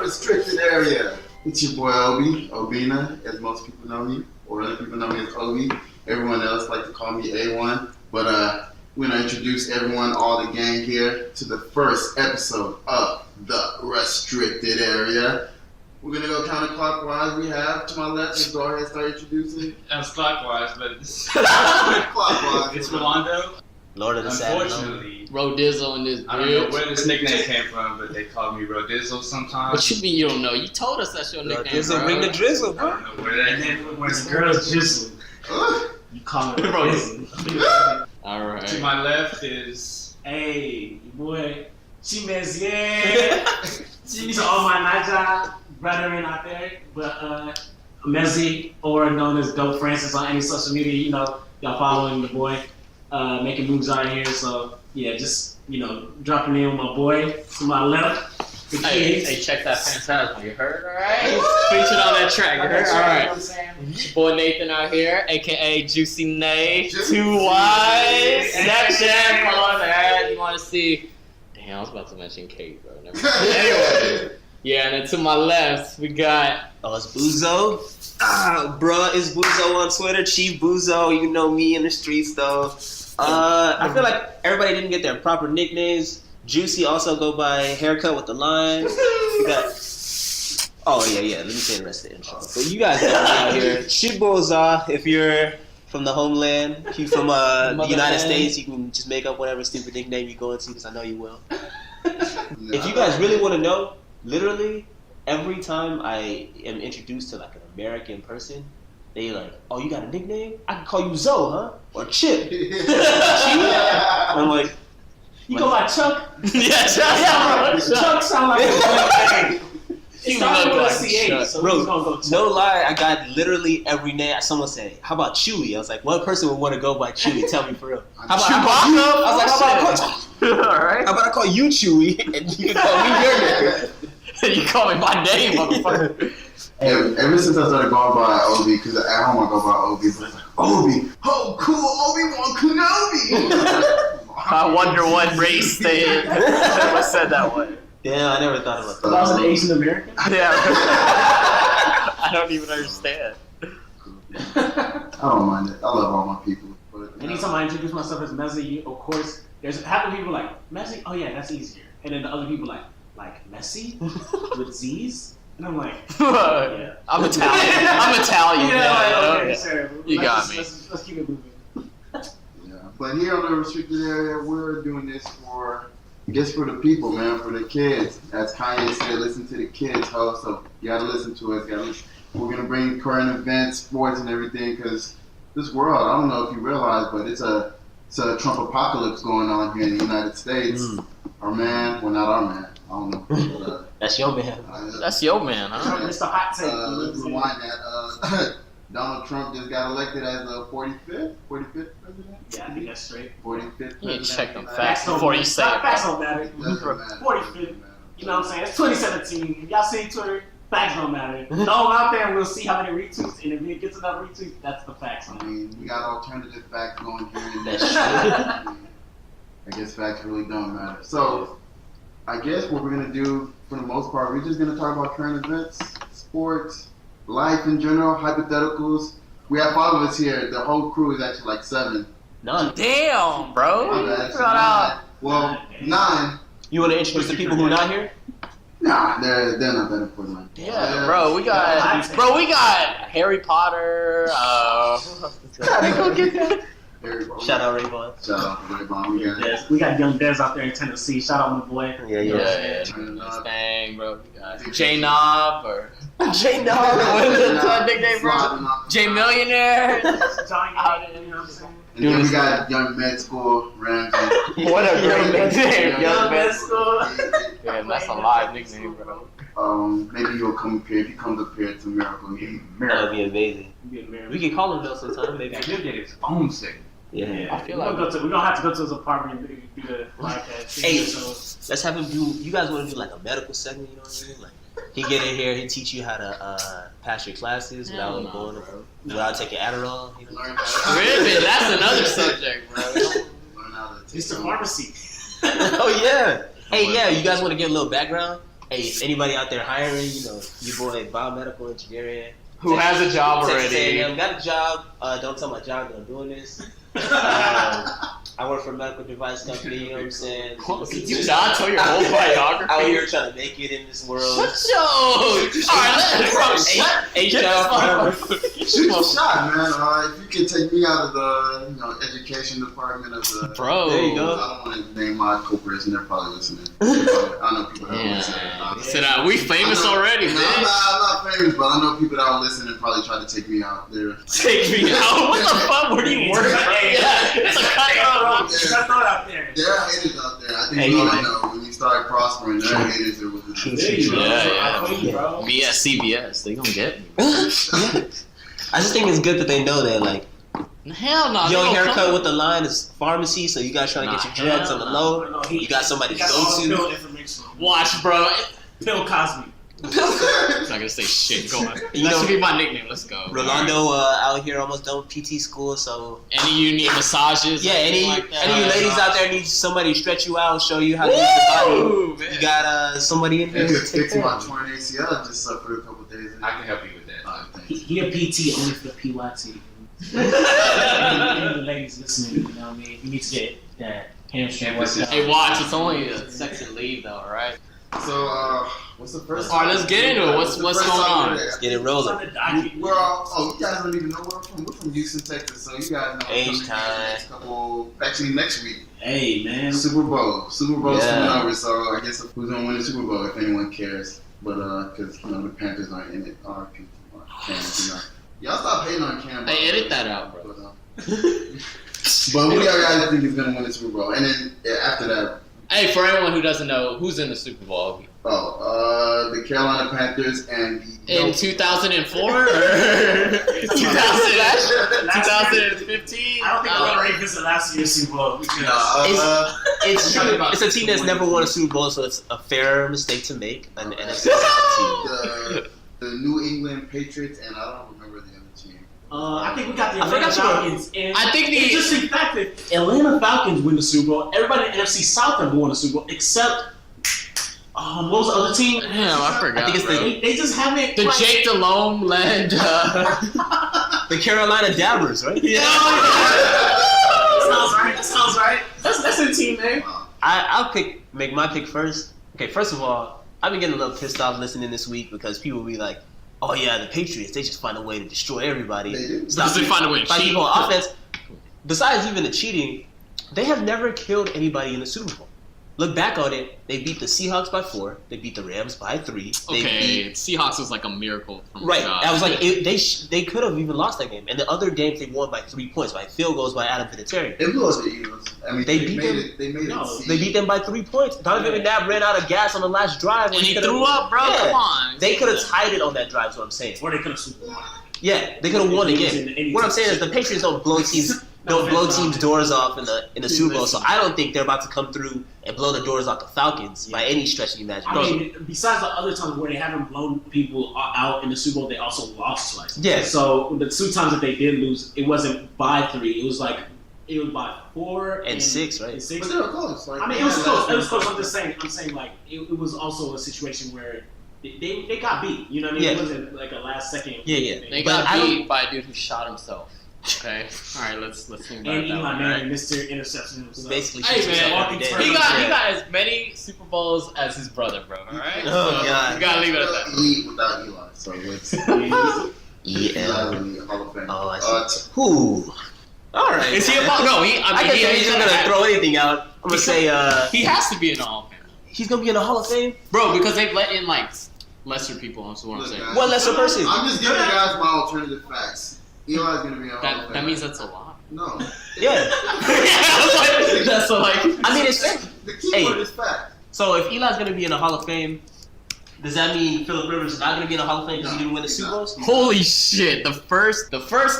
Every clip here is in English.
restricted area. It's your boy Obi, Obina, as most people know me, or other people know me as Obi. Everyone else like to call me A1. But we're gonna introduce everyone, all the gang here, to the first episode of the restricted area. We're gonna go counterclockwise. We have to my left. Just go ahead and start introducing. That's clockwise, but it's Clockwise. It's Rolando. Lord of the Sabbath. Unfortunately, Rodizzle in this I don't know where this nickname came from, but they call me Rodizzle sometimes. What you mean you don't know? You told us that's your nickname, Rodizzle, bro. bring the drizzle, I bro. don't know where that And came then from. when the girls jizzle, you call it Rodizzle. All right. To my left is Hey, your boy, Chimezie. To all my Naija brethren out there, but Mezzi, or known as Dope Francis on any social media, you know, y'all following the boy, making moves out here. So yeah, just dropping in with my boy to my left. The kids. Hey, check that Phantasma. You heard? All right. Featured on that track. You heard? All right. Your boy Nathan out here, aka Juicy Nay. 2 Y's. Snapchat. Follow that. You want to see? Damn, I was about to mention Kate, bro. Never mind. Anyway. Yeah, and then to my left, we got... Oh, it's Buzo. Bruh, it's Buzo on Twitter. Chief Buzo. You know me in the streets, though. I feel like everybody didn't get their proper nicknames. Juicy also go by Haircut with the Lines. We got... Oh, yeah. Let me say the rest of the intro. But you guys know me out here. Chiboza, if you're from the homeland. If you're from the United States, you can just make up whatever stupid nickname you go into, because I know you will. If you guys really want to know, literally, every time I am introduced to like an American person, they like, oh, you got a nickname? I can call you Zoe, huh? Or Chip. I'm like, You go by Chuck? Yeah, Chuck. Chuck sound like a name. You Started look with like a CH, Chuck. so Bro, we're gonna go Chuck. no lie, I got literally every name. Someone said, how about Chewy? I was like, what person would want to go by Chewy? Tell me for real. How about you? I was like, how about I call you Chewy and you can call me your name? You call me by name, motherfucker. Ever since I started going by Obi, because at home I go by Obi, but it's like, Obi, oh cool, Obi-Wan Kenobi. I wonder what race they was said that way. Damn, I never thought about That that. was an Asian American? Yeah. I don't even understand. I don't mind it. I love all my people. But, Anytime I introduce myself as Mezzi, of course, there's half the people like, Mezzi? Oh yeah, that's easier. And then the other people like Messi? With Z's? And I'm like, yeah. I'm Italian. I'm Italian. Okay, sure. You got me. Let's keep it moving. Yeah. But here on the restricted area, we're doing this for, I guess, for the people, man, for the kids. As Kanye said, listen to the kids, ho. So you gotta listen to us. We're gonna bring current events, sports, and everything, because this world, I don't know if you realize, but it's a Trump apocalypse going on here in the United States. Our man, well, not our man. I don't know. But, That's your man. That's your man, huh? Mr. Hot Take. let's rewind that. Donald Trump just got elected as the 45th president? Yeah, I think that's straight. 45th You president. check them Facts facts before you say it. Facts don't matter. Doesn't matter. 45th. You know what I'm saying? It's 2017. If y'all see Twitter, facts don't matter. Throw them out there and we'll see how many retweets. And if it gets enough retweets, that's the facts. I mean, we got alternative facts going here and there. That's true. I guess facts really don't matter. So, I guess what we're going to do, for the most part, we're just going to talk about current events, sports, life in general, hypotheticals. We have 5 of us here. The whole crew is actually like 7. None. Damn, bro. My bad. So Shout out. 9. Well, 9. You want to introduce the people who are not here? Nah, they're not that important. Yeah, bro. We got Harry Potter. Go get that. Shout out Rayvon. Shout out to Rayvon. We got young Dez out there in Tennessee. Shout out my boy. Yeah. Dang, bro. We got J Knob or J Knob. What is that nickname, bro? J Millionaire. Johnny, you know what I'm saying? And then we got young med school, Ramsey. What a great nickname. Young Med School. Yeah, that's a live nickname, bro. Maybe you'll come up here. If he comes up here, it's a miracle. That would be amazing. We can call him though sometime. Maybe. he'll get his phone sick. Yeah. I feel we're like gonna have to go to his apartment and do the podcast. Hey. So Let's have him do. You guys want to do like a medical segment? You know what I mean? Like he get in here, he teach you how to pass your classes without without taking Adderall. You know? Ribbon, that's another subject, bro. it's the pharmacy. Oh yeah. Hey, yeah. You guys want to get a little background? hey, if anybody out there hiring, you know, your boy biomedical engineering. Who has a job Texas already? A&M, got a job. Don't tell my job that I'm doing this. I work for a medical device company, you know what I'm saying? You not tell your whole biography. Out here trying to make it in this world. Shut your. Alright, Shoot a shot, man. If you could take me out of the education department of the Bro. There you go. I don't want to name my corporation. They're probably listening. I know people that are listening. Said, we famous already, man. I'm not famous, but I know people that are listening and probably try to take me out there. Take me out? What the fuck? Where do you work? It's a cutthroat out there. There are haters out there. I think Hey, you all know when you start prospering, there are haters that will True. There you go. Yeah. I feel you, bro. Me at CVS, they gonna get me. I just think it's good that they know that, like, Hell no. your haircut with the line is pharmacy, so you guys trying to get your dreads on the low. No, You got somebody to got all go the to. Bill information. Watch, bro. Bill Cosby. I'm not gonna say shit. Go on. You That know- should be my nickname. Let's go. Rolando out here almost done with PT school, so Any you need massages? yeah. Any like that? you ladies out there need somebody to stretch you out, show you how to use the body. Woo, man. You got somebody in here It to could take fix care my of you. torn ACL. I just suffered a couple days. I can help you with that. He a PT only for the PYT. Any ladies listening, you know what I mean? You need to get that hamstring worked out. Hey, watch. It's only a section leave, though. All right. So, what's the first? All right, let's get into it. What's the going first on? topic today? Let's get it It's rolling. on the docket. We're all, you guys don't even know where we're from. We're from Houston, Texas, so you guys know. H time. Actually, next week, Hey, man. Super Bowl. Super Bowl's Yeah. coming over, so I guess who's gonna win the Super Bowl if anyone cares. But because the Panthers aren't in it. Y'all stop hating on Cam. Hey, edit that out, bro. But who do y'all guys think is gonna win the Super Bowl? And then after that, Hey, for anyone who doesn't know, who's in the Super Bowl? the Carolina Panthers and In 2004 or 2015? I don't think the Ravens are last year's Super Bowl. Because It's true. It's a team that's never won a Super Bowl, so it's a fair mistake to make. An NFC team. the New England Patriots, and I don't remember the other team. I think we got the I Atlanta forgot you Falcons. And I think the- interesting fact that Atlanta Falcons win the Super Bowl. Everybody in the NFC South have won the Super Bowl except what was the other team? Damn, I forgot. I think it's bro. They just haven't. The Jake Delhomme led. The Carolina Dabbers, right? Sounds right. That's a team name. I'll make my pick first. Okay, first of all, I've been getting a little pissed off listening this week because people be like, "Oh yeah, the Patriots, they just find a way to destroy everybody." They do. Because they find a way to find cheat. people on offense. Besides even the cheating, they have never killed anybody in the Super Bowl. Look back on it, they beat the Seahawks by 4. They beat the Rams by 3. They Okay, beat, Seahawks was like a miracle from right. God. I was like, they could have even lost that game. And the other games they won by 3 points, by field goals by Adam Vinatieri. They blew us the Eagles. I mean, They beat them. They made No, it. They beat them by 3 points. Donovan McNabb ran out of gas on the last drive. and he could've- threw up, bro. Yeah. Come on. They could have tied it on that drive, is what I'm saying. Or they could have Super Bowl. Yeah, they could have won the Any game. What I'm saying is the Patriots don't blow teams doors off in the Super Bowl, so I don't think they're about to come through and blow the doors off the Falcons by any stretch of the imagination. I mean, besides the other times where they haven't blown people out in the Super Bowl, they also lost twice. Yeah. So the 2 times that they did lose, it wasn't by 3. It was by 4 And 6, right? And 6. But they were close. Like, I mean, it was close. It was close. I'm saying like it was also a situation where they got beat. You know what I mean? Yeah. It wasn't like a last second. Yeah. They But got I don't- beat by a dude who shot himself. Okay. All right. Let's think about And that. Eli one, Manning, right? Mr. Interception himself. Basically, Hey shoots himself man, every day. he got as many Super Bowls as his brother, bro. All right. Oh, So, God. You gotta leave it at that. Elite without Eli. So it's Yeah. Eli's in the Hall of Fame. Oh, I see. Who? All right. Is he about? No, he. I guess if he's gonna throw anything out, I'm gonna say He has to be in the Hall of Fame, he's gonna be in the Hall of Fame. bro, because they've let in like lesser people. That's what I'm saying. Look, What lesser person? I'm just giving you guys my alternative facts. Eli's gonna be in the Hall of Fame. That means that's a lot. No. Yeah. That's like. I mean, it's fair. The key word is fact. So if Eli's gonna be in the Hall of Fame, does that mean Phillip Rivers is not gonna be in the Hall of Fame because he didn't win the Super Bowls? Holy shit! The first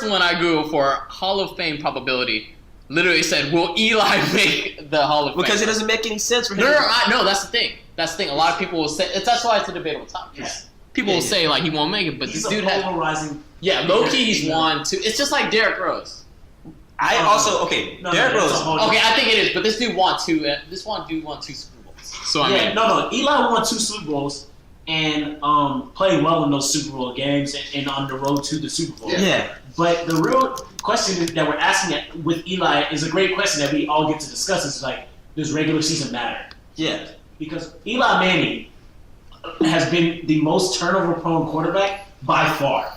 one I googled for Hall of Fame probability literally said, "Will Eli make the Hall of Fame?" Because it doesn't make any sense for him. No, that's the thing. That's the thing. A lot of people will say that's why it's a debatable topic. Yeah. People will Yeah. say like he won't make it, but He's this a dude has polarizing. low key he's won 2. It's just like Derrick Rose. I also No, Derrick that's Rose. a whole- Okay, I think it is, but this dude won 2. This one dude won 2 Super Bowls. So I mean, no. Eli won 2 Super Bowls and played well in those Super Bowl games and on the road to the Super Bowl. Yeah. But the real question that we're asking with Eli is a great question that we all get to discuss. Is like, does regular season matter? Yeah. Because Eli Manning has been the most turnover-prone quarterback by far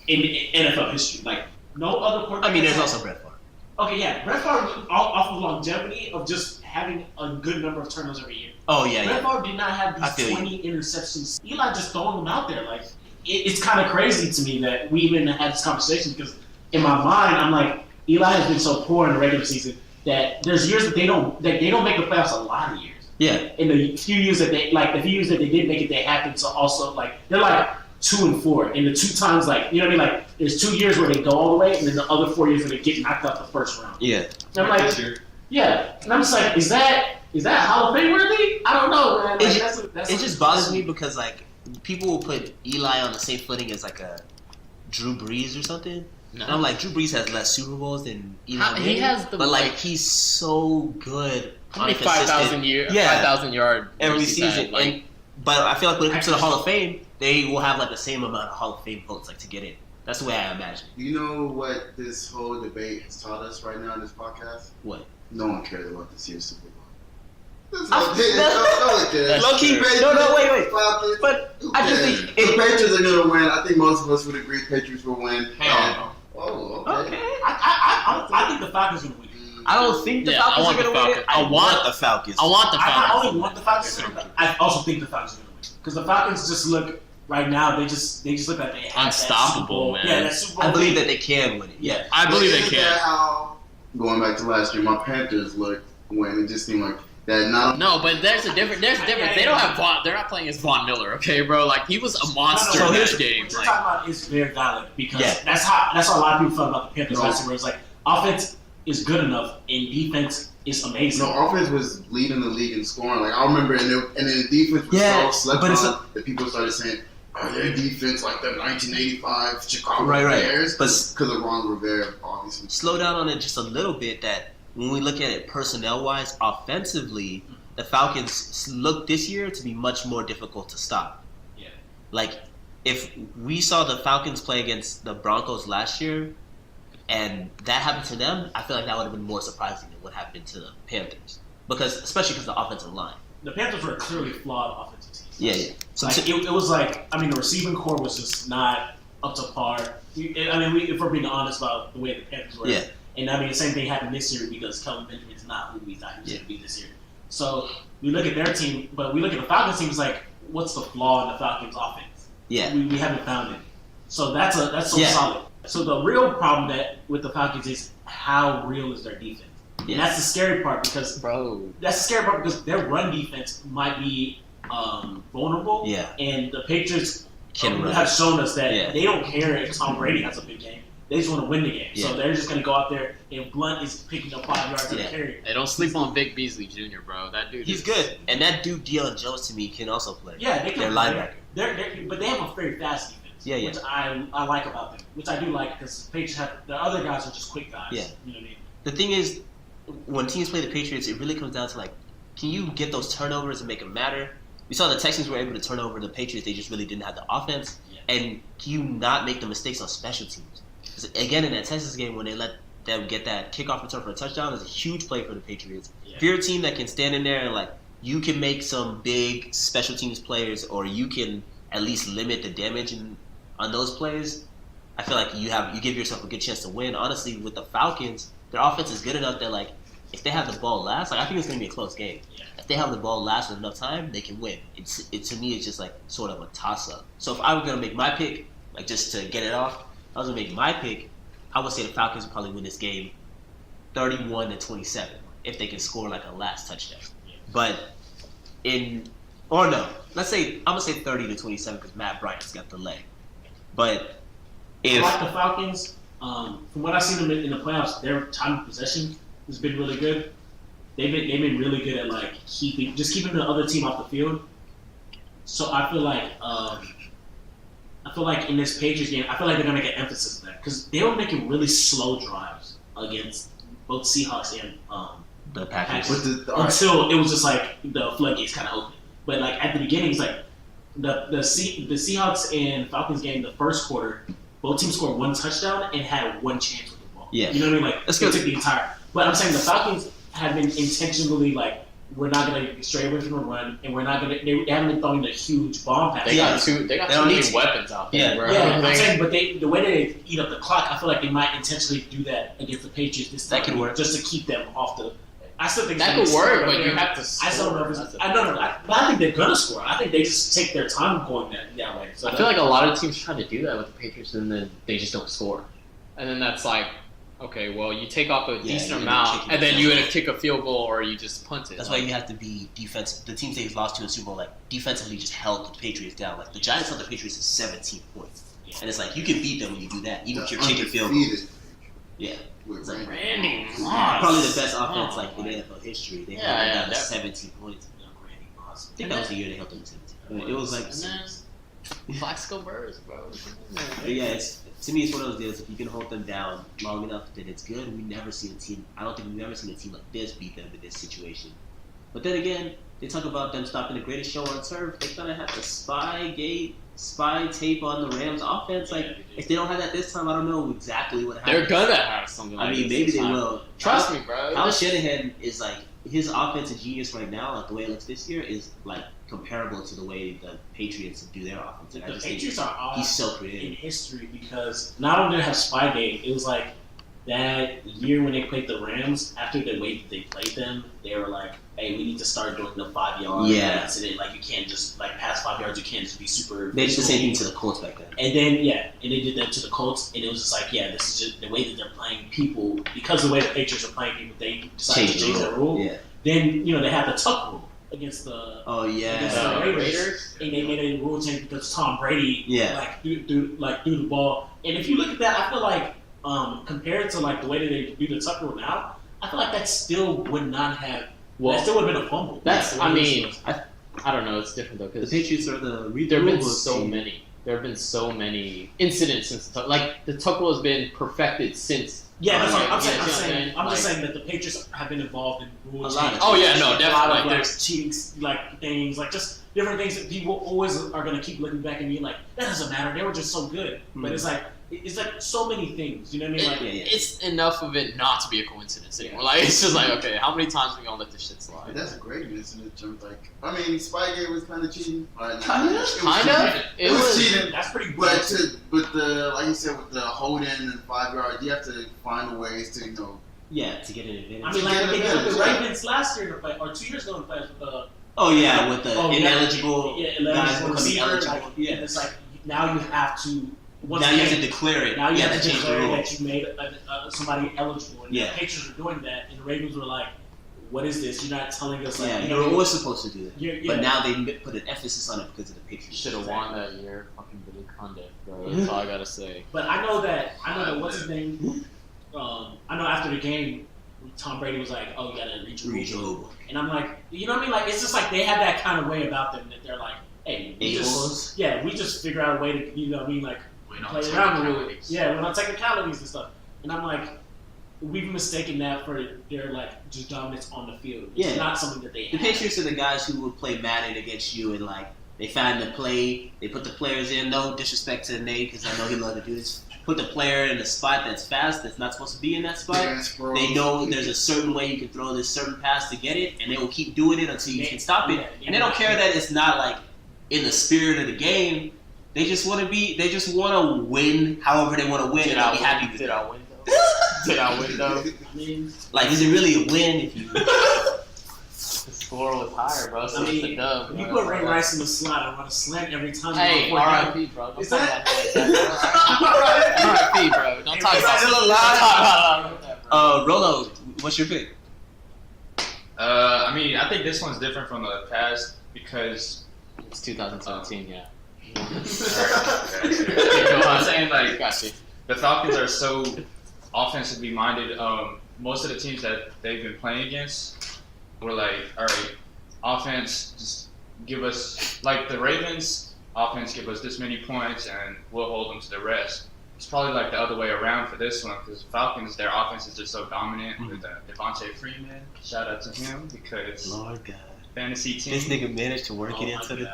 in NFL history. Like, no other quarterback. I mean, there's also Brett Favre. Okay, yeah. Brett Favre, off of longevity of just having a good number of turnovers every year. Oh, yeah, Brett yeah. Favre did not have these 20 interceptions. Eli just throwing them out there. Like, it's kind of crazy to me that we even had this conversation because in my mind, I'm like, Eli has been so poor in the regular season that there's years that they don't make the playoffs a lot of years. Yeah. In the few years that they did make it, they happened to also like they're like 2-4. And the 2 times like you know what I mean, like there's 2 years where they go all the way, and then the other 4 years where they get knocked out the first round. Yeah. And I'm like, yeah, and I'm just like, is that Hall of Fame worthy? I don't know, man. Like, It just bothers me because like people will put Eli on the same footing as like a Drew Brees or something. No. And I'm like, Drew Brees has less Super Bowls than Eli Manning. He has the but like he's so good. How many 5,000 yard every season. But I feel like when it comes to the Hall of Fame, they will have like the same amount of Hall of Fame votes like to get in. That's the way I imagine. You know what this whole debate has taught us right now in this podcast? What? No one cares about this year's Super Bowl. No one cares. Low key, no, wait. But I just think the Patriots are gonna win. I think most of us would agree Patriots will win. Hell Oh, okay. I think the Falcons are gonna win. I don't think the Falcons are going to win it. I want the Falcons. I want the Falcons. I only want the Falcons to win. I also think the Falcons are going to win. Because the Falcons just look, right now, they just look like they have unstoppable, that Super Bowl. man. Yeah, that Super Bowl. I believe that they can win it. Yeah. I believe they Isn't can. that how, going back to last year, my Panthers looked when it just seemed like that not. No, but there's a difference. They don't have Vaughn. They're not playing as Von Miller, okay, bro? Like, he was a monster in that game. What you're talking about is very valid because that's how a lot of people felt about the Panthers last year, where it's like, offense is good enough and defense is amazing. No, offense was leading the league in scoring. Like, I remember, and then the defense was so slept on that people started saying, "Oh, their defense like the 1985 Chicago Bears," because of Ron Rivera, obviously. Slow down on it just a little bit. That when we look at it personnel-wise, offensively, the Falcons look this year to be much more difficult to stop. Yeah. Like, if we saw the Falcons play against the Broncos last year, and that happened to them, I feel like that would have been more surprising than what happened to the Panthers. Especially because of the offensive line. The Panthers were a clearly flawed offensive team. Yeah. So like, it was like, I mean, the receiving core was just not up to par. If we're being honest about the way the Panthers were. Yeah. And I mean, the same thing happened this year because Kelvin Benjamin's not who we thought he was going to be this year. So we look at their team, but we look at the Falcons team, it's like, what's the flaw in the Falcons offense? Yeah. We haven't found it. So that's so solid. So the real problem with the Falcons is how real is their defense? Yeah. And that's the scary part because their run defense might be vulnerable. Yeah. And the Patriots have shown us that they don't care if Tom Brady has a big game. They just want to win the game. Yeah. So they're just going to go out there and Blunt is picking up 5 yards of the carry. They don't sleep on Vic Beasley Jr., bro. That dude He's good. And that dude, Deion Jones, to me, can also play. Yeah, they can They're linebacker. But they have a very fast defense. Yeah. Which I like about them. Which I do like because Patriots have the other guys are just quick guys. Yeah. You know what I mean? The thing is, when teams play the Patriots, it really comes down to like, can you get those turnovers and make them matter? We saw the Texans were able to turn over the Patriots. They just really didn't have the offense. Yeah. And can you not make the mistakes on special teams? Again, in that Texas game, when they let them get that kickoff return for a touchdown, is a huge play for the Patriots. Yeah. If you're a team that can stand in there and like you can make some big special teams players, or you can at least limit the damage on those plays, I feel like you give yourself a good chance to win. Honestly, with the Falcons, their offense is good enough that like if they have the ball last, like I think it's gonna be a close game. Yeah. If they have the ball last with enough time, they can win. To me, it's just like sort of a toss up. So if I were gonna make my pick, like just to get it off, I was gonna make my pick. I would say the Falcons would probably win this game 31-27 if they can score like a last touchdown. But let's say I'm gonna say 30-27 because Matt Bryant's got the leg. But if I like the Falcons, from what I've seen them in the playoffs, their time of possession has been really good. They've been really good at like keeping the other team off the field. So I feel like in this Patriots game, I feel like they're gonna get emphasis on that because they were making really slow drives against both Seahawks and The Packers. Until it was just like the floodgates kind of opened. But like at the beginning, it's like the Seahawks and Falcons game, the first quarter, both teams scored one touchdown and had one chance with the ball. Yeah. You know what I mean? Like That's they good. took the entire. But I'm saying the Falcons have been intentionally like, we're not gonna stray away from the run, and we're not gonna. They haven't been throwing the huge bomb passes. They got too many weapons out there. Yeah. Bro. Yeah, I'm saying, but the way they eat up the clock, I feel like they might intentionally do that against the Patriots this time. That could work. Just to keep them off the. I still think That could work, but you have to score. I still don't know if it's. I think they're gonna score. I think they just take their time going that way. So I feel like a lot of teams try to do that with the Patriots, and then they just don't score. And then that's like, okay, well, you take off a decent amount, and then you either kick a field goal or you just punt it. That's why you have to be defensive. The teams they've lost to in the Super Bowl, like defensively, just held the Patriots down. Like the Giants held the Patriots to 17 points, and it's like you can beat them when you do that, even if you're kicking field goals. Yeah. With Like Randy probably the best offense like in NFL history. They held them down to 17 points. I think that was the year they held them to 17. It was like. Plaxico Burrs, bro. But yeah, to me, it's one of those deals. If you can hold them down long enough, then it's good. We never seen a team. I don't think we've ever seen a team like this beat them in this situation. But then again, they talk about them stopping the greatest show on turf. They kind of have the spy tape on the Rams offense. Like, if they don't have that this time, I don't know exactly what happened. They're gonna have something like I mean, this maybe this they time. will. Trust me, bro. Kyle Shanahan is like, his offensive genius right now, like the way it looks this year, is like comparable to the way the Patriots do their offense. And I the just Patriots think are odd he's so in creative. history because not only did they have Spygate, it was like that year when they played the Rams. After the way that they played them, they were like, "Hey, we need to start doing the 5 yard incident. Like you can't just like past 5 yards. You can't just be super." They did the same thing to the Colts back then. And then and they did that to the Colts, and it was just like, this is just the way that they're playing people because of the way the Patriots are playing people. They decided to change that rule. Yeah. Then they had the tuck rule against the against the Raiders, and they made a rule change because Tom Brady threw the ball. And if you look at that, I feel like compared to like the way that they do the tuck rule now, I feel like that still would not have. That still would have been a fumble. I don't know. It's different though because the Patriots are there have been so many. There have been so many incidents since the tuck rule has been perfected since. Yeah, that's what I'm saying. I'm just saying that the Patriots have been involved in rule changes. Oh yeah, no, definitely. A lot of like cheating, like things, like just different things that people always are gonna keep looking back and being like, that doesn't matter. They were just so good. But it's like so many things. You know what I mean? It's enough of it not to be a coincidence anymore. Like it's just like, okay, how many times are we gonna let this shit slide? That's a great incident. Like, I mean, Spygate was kind of cheating. Kind of. It was cheating. That's pretty good. But the like you said with the hold in and 5 yards, you have to find ways to to get an advantage. I mean, like they did with the Ravens last year in the play, or 2 years ago in the playoffs with the. With the ineligible guys becoming eligible. And it's like now you have to. You have to declare it. Now you have to change the declare rules. that you made somebody eligible. And the Patriots were doing that, and the Ravens were like, "What is this? You're not telling us." Like, you're always supposed to do that. Yeah. But now they put an emphasis on it because of the Patriots. Should have won that year. Fucking Billy Conde, bro. That's all I gotta say. But I know that what's his name? I know after the game, Tom Brady was like, "Oh, you gotta read your rule." And I'm like, you know what I mean? Like it's just like they have that kind of way about them that they're like, "Hey, we just figure out a way to, you know what I mean? Like play around the rules. Yeah, we're not technicalities and stuff." And I'm like, we've mistaken that for their like just dominance on the field. It's not something that they have. The Patriots are the guys who would play Madden against you and like they find the play, they put the players in. No disrespect to Nate because I know he loves to do this. Put the player in a spot that's fast, that's not supposed to be in that spot. They know there's a certain way you can throw this certain pass to get it, and they will keep doing it until you can stop it. And they don't care that it's not like in the spirit of the game. They just want to be. They just want to win, however they want to win, and I'll be happy with it. Did I win though? Did I win though? I mean, like, is it really a win if you? The score was higher, bro. So it's a dub. If you put Ray Rice in the slot, I want to slam every time. Hey, R.I.P. bro. Don't Is talk that? about R.I.P. bro. Don't talk about that. Rolo, what's your pick? I mean, I think this one's different from the past because It's 2017, yeah. I'm saying like Gotcha. the Falcons are so offensively minded. Most of the teams that they've been playing against were like, all right, offense, just give us like the Ravens. Offense, give us this many points, and we'll hold them to the rest. it's probably like the other way around for this one because Falcons, their offense is just so dominant with Devontae Freeman. Shout out to him because Lord God. fantasy team. This nigga managed to work it into the.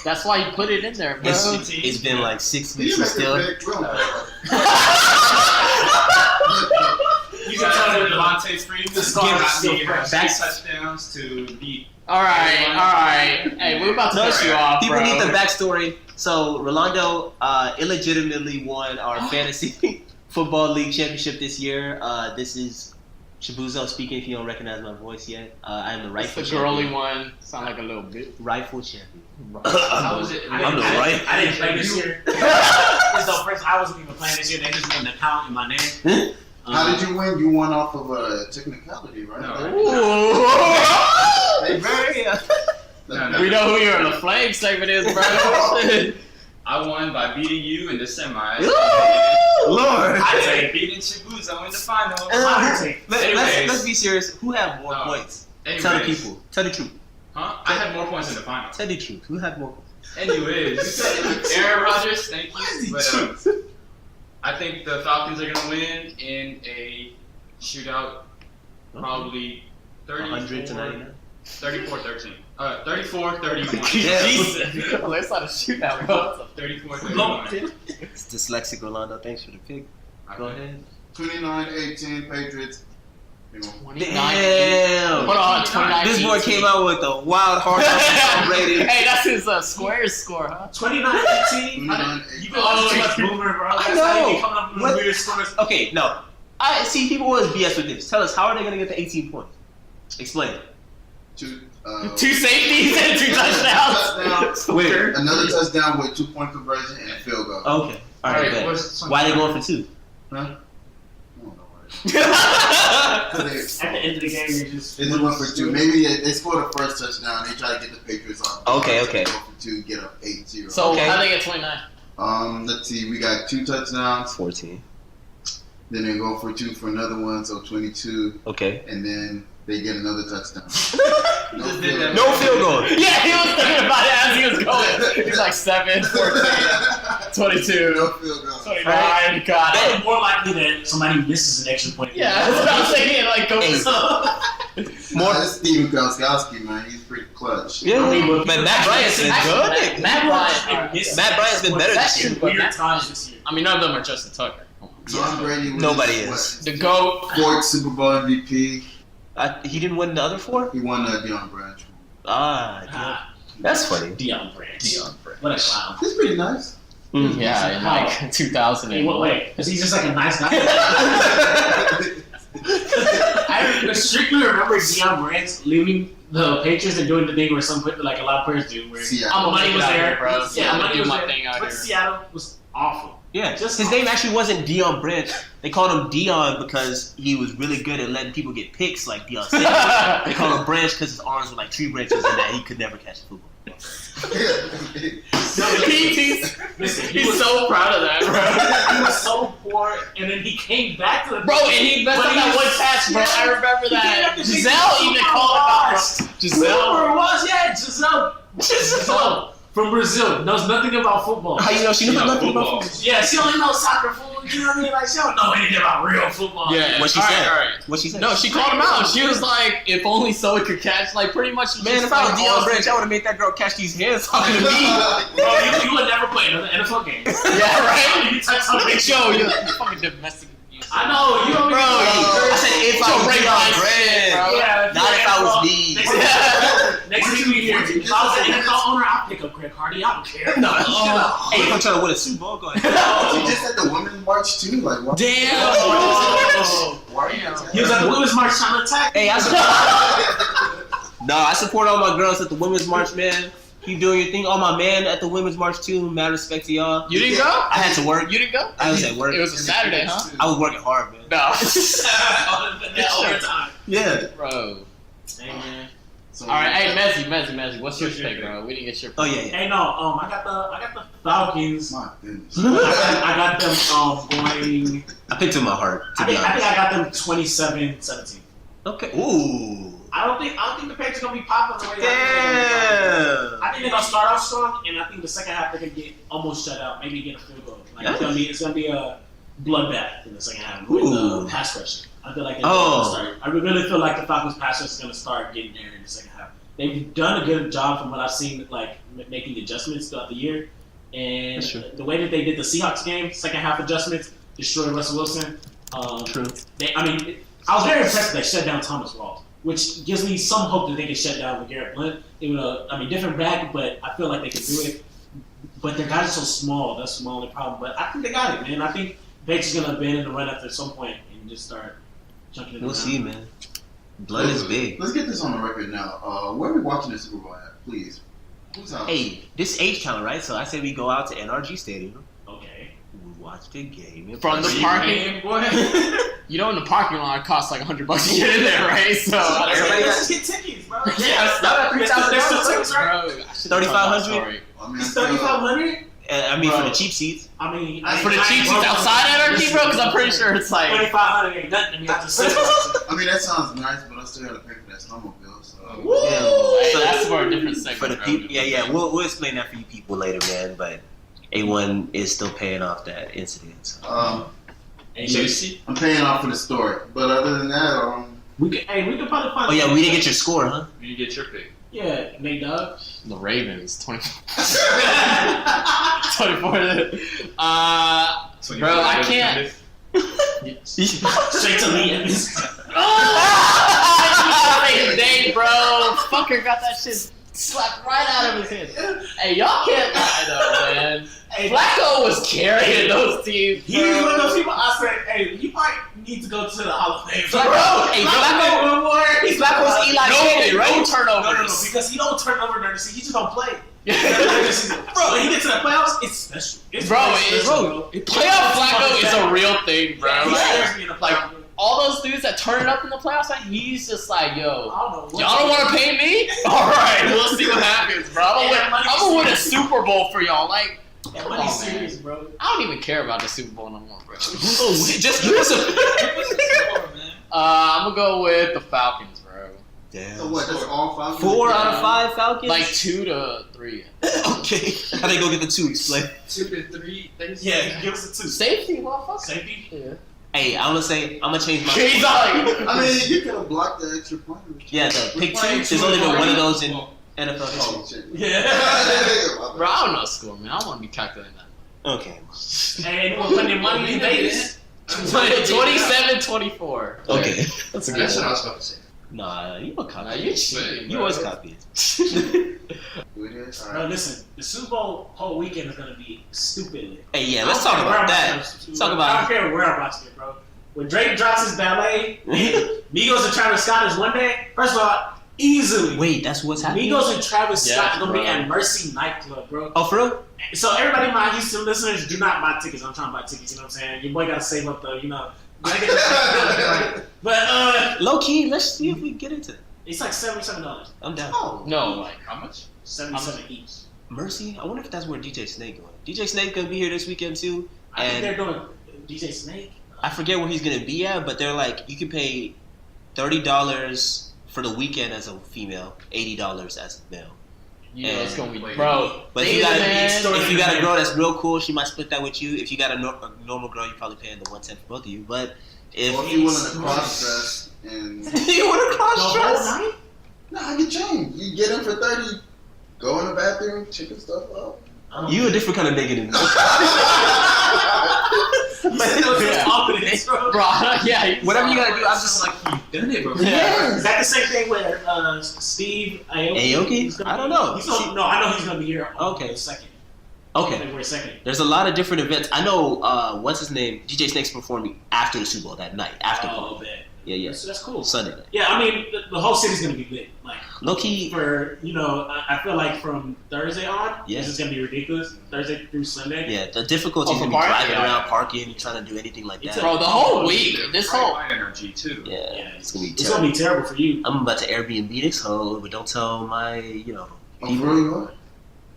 That's why you put it in there, bro. It's been like 6 weeks and still. Big drill. You can tell that Devontae Freeman Give back touchdowns to beat. All right. Hey, we're about to cut you off, People bro. need the backstory. So Rolando illegitimately won our fantasy football league championship this year. This is Shabuzo speaking. If you don't recognize my voice yet, I am the It's rightful the champion. girly one. Sound like a little bit. Rightful champion. How was it? I'm the right. I didn't play this year. So first, I wasn't even playing this year. They just made an account in my name. How did you win? You won off of a technicality, right? No. They very. No. We know who your the flame segment is, bro. I won by beating you in the semis. Lord. I say beating Chibuzo in the final. Let's be serious. Who had more points? Tell the Anyways. people. Tell the truth. Huh? I had more points in the final. Tell the truth. Who had more points? Anyways, Aaron Rodgers, thank you. But I think the Falcons are gonna win in a shootout, probably 100 to 99. 34-13. 34-31. Jesus. Let's not shoot that, bro. 34-31. It's dyslexic Rolando. Thanks for the pick. Go ahead. 29-18 Patriots. Damn. Hold on, 29. This boy came out with a wild hard rating. Hey, that's his squares score, huh? 29-18. 29-18. You been watching too much Boomer, bro. I That's how you know. be coming up with What? weird scores. Okay, no. I see people always BS with this. Tell us, how are they going to get the 18 points? Explain it. Two safeties and 2 touchdowns. Wait. Another touchdown with 2-point conversion and a field goal. Okay. All right, bet. Why are they going for 2? Huh? I don't know why. At the end of the game, you just. They just went for 2. Maybe they scored the first touchdown. They try to get the Patriots off. Okay. They go for 2, get up 8-0. So, Okay. how they get 29? Let's see. We got 2 touchdowns. 14. Then they go for 2 for another one, so 22. Okay. And then they get another touchdown. You just did that. No field goal. Yeah, he was thinking about it as he was going. He's like 7, 14, 22, No field goal. 29. God. It's more likely that somebody misses an extra point. Yeah, that's what I'm saying. Like, go Hey. More that's Steven Gronkowski, man. He's pretty clutch. Yeah. But Matt Bryant's been good. Matt Bryant's been better this year. But Weird Matt times this year. I mean, none of them are Justin Tucker. Tom Brady was Nobody is. The GOAT. 4th Super Bowl MVP. He didn't win the other 4? He won Deion Branch. That's funny. Deion Branch. What a clown. He's pretty nice. Yeah, in like 2000. Hey, wait. Is he just like a nice guy? I strictly remember Deion Branch leaving the Patriots and doing the thing where like a lot of players do, where Seattle. money was there, bro. Yeah, money do was my there, thing out but here. Seattle was awful. Yeah, Just his name actually wasn't Deion Branch. They called him Deion because he was really good at letting people get picks like Deion Sanders. They called him Branch because his arms were like tree branches and that he could never catch a football. He's so proud of that, bro. He was so poor, and then he came back to the Bro, and he messed up that one catch, bro. I remember that. Giselle even called it out, bro. Giselle was, yeah, Giselle from Brazil knows nothing about football. How you know she knows nothing about football? Yeah, she only knows soccer, football. You know what I mean? Like she don't know anything about real football. Yeah. What she All said? right. What she said? No, she called him out. She was like, if only Zoe could catch, like, pretty much. Man, if I was Deion Branch, I would have made that girl catch these hands talking to me. Bro, you would never play another NFL game. Yeah, right? You touch something. Show you fucking domestic abuse. I know, you don't Bro, I said if I was Deion Branch, Yeah, not if I was me. Next thing we hear, if I was an NFL owner, I'll pick up Greg Hardy. I don't care. No, hey, if I'm trying to win a Super Bowl, go ahead. You just had the women's march too, like what? Damn! Why are you He was at the Women's March trying to attack. Hey, I support all my girls at the Women's March, man. Keep doing your thing. All my men at the Women's March too. Mad respect to y'all. You didn't go? I had to work. You didn't go? I was at work. It was a Saturday, huh? I was working hard, man. No. Overtime. Yeah. Bro. Hey, man. So, Alright, hey, Mezzy, what's your pick, bro? We didn't get your pick. Oh yeah. Hey, no, I got the Falcons. My goodness. I got them going. I picked in my heart. To I be think honest. I got them 27-17. Okay. Ooh. I don't think the Patriots gonna be popping the way Damn. I think they're gonna start off strong, and I think the second half they're gonna get almost shut out. Maybe get a field goal. Like it's gonna be a bloodbath in the second half with pass rushing. I feel like they're gonna start. I really feel like the Falcons pass rush is gonna start getting there in the second half. They've done a good job from what I've seen, like making adjustments throughout the year. And the way that they did the Seahawks game, second half adjustments, destroyed Russell Wilson. True. I was very impressed that they shut down Thomas Rawls, which gives me some hope that they can shut down with Garrett Blount. It would, different back, but I feel like they can do it. But their guys are so small. That's the only problem. But I think they got it, man. I think Bates is gonna bend in the run after some point and just start chunking it around. We'll see, man. Blood is big. Let's get this on the record now. Where are we watching the Super Bowl at, please? Who's out? Hey, this age count, right? So I say we go out to NRG Stadium. Okay. We watch the game. From the parking, boy. You know, in the parking lot, it costs like $100 to get in there, right? So everybody got get tickets, bro. Yeah, not $3,000 tickets, bro. 3,500. It's 3,500. For the cheap seats. For the cheap seats outside NRG, bro, because I'm pretty sure it's like 2,500 ain't nothing to me. That sounds nice, but I still gotta pay for that snowmobile. So. So that's for a different segment. For the people, yeah. We'll explain that for you people later, man. But A1 is still paying off that incident. So. I'm paying off for the story, but other than that, we could probably find. Oh yeah, we didn't get your score, huh? You get your pick. Yeah, Nate Dogg. The Ravens, 24. 24. Bro, I can't. Straight to Lee Evans. Day, bro. Fucker got that shit slapped right out of his hand. Hey, y'all can't lie though, man. Hey, Flacco was carrying those teams. He's one of those people. I said, hey, you might need to go to the Hall of Fame. Bro, hey, Flacco's Eli Manning, right? No turnovers. No, because he don't turn over during the season. He just don't play. Bro, when he gets to the playoffs, it's special. Playoff Flacco is a real thing, bro. Like all those dudes that turn it up in the playoffs, he's just like, yo, y'all don't want to pay me? All right, we'll see what happens, bro. I'm gonna win a Super Bowl for y'all. Like, that money's serious, bro. I don't even care about the Super Bowl no more, bro. Just give us I'm gonna go with the Falcons, bro. Damn. So what? That's all Falcons. 4 out of 5 Falcons. Like 2 to 3. Okay. How they go get the 2? Explain. 2 to 3. Yeah, give us a 2. Safety, motherfucker. Safety. Yeah. Hey, I'm gonna change my. I mean, you could have blocked the extra point. Yeah, the pick 2. There's only been one of those in NFL history. Yeah. Bro, I don't know score, man. I don't want to be calculating that. Okay. Hey, anyone putting their money in Vegas? 27-24. Okay. That's a good one. That's what I was about to say. Nah, you were copying. Nah, you cheating. You was copying. Bro, listen, the Super Bowl whole weekend is gonna be stupid. Hey, yeah, let's talk about that. Let's talk about. I don't care where I'm watching it, bro. When Drake drops his ballet, Migos and Travis Scott is one day. First of all, easily. Wait, that's what's happening. Migos and Travis Scott are gonna be bro. at Mercy nightclub, bro. Oh, for real? So everybody, my Houston listeners, do not buy tickets. I'm trying to buy tickets. You know what I'm saying? Your boy gotta save up the, gotta get the But low key, let's see if we get into it. it's like $77. I'm down. Oh No, Like, how much? 77 each. Mercy. I wonder if that's where DJ Snake going. DJ Snake gonna be here this weekend too. I think And they're doing DJ Snake. I forget where he's gonna be at, but they're like, you can pay $30 for the weekend as a female, $80 as a male. Yeah, it's gonna be, bro. But if you got a girl that's real cool, she might split that with you. If you got a normal girl, you're probably paying the 110 for both of you. But if you want to cross dress and you want to cross dress, nah, get changed. You get them for 30. Go in the bathroom, chicken stuff up. You a different kind of nigga than me. Bro, yeah. Whatever you gotta do, I'm just like, you've done it, bro. Yeah. Is that the same thing with Steve Aoki? I don't know. No, I know he's gonna be here. Okay. Second. Okay. February 2nd. There's a lot of different events. I know. What's his name? DJ Snake's performing after the Super Bowl that night. After. Oh, man. Yeah. So that's cool. Sunday night. Yeah, I mean, the whole city's gonna be lit. Like, low key. For I feel like from Thursday on, Yeah. this is gonna be ridiculous. Thursday through Sunday. Yeah, the difficulty is for gonna be parking? driving around, parking, trying to do anything like that. Bro, the whole week, this whole energy too. Yeah, it's gonna be It's terrible. gonna be terrible for you. I'm about to Airbnb this hoe, but don't tell my, Oh, for real you are?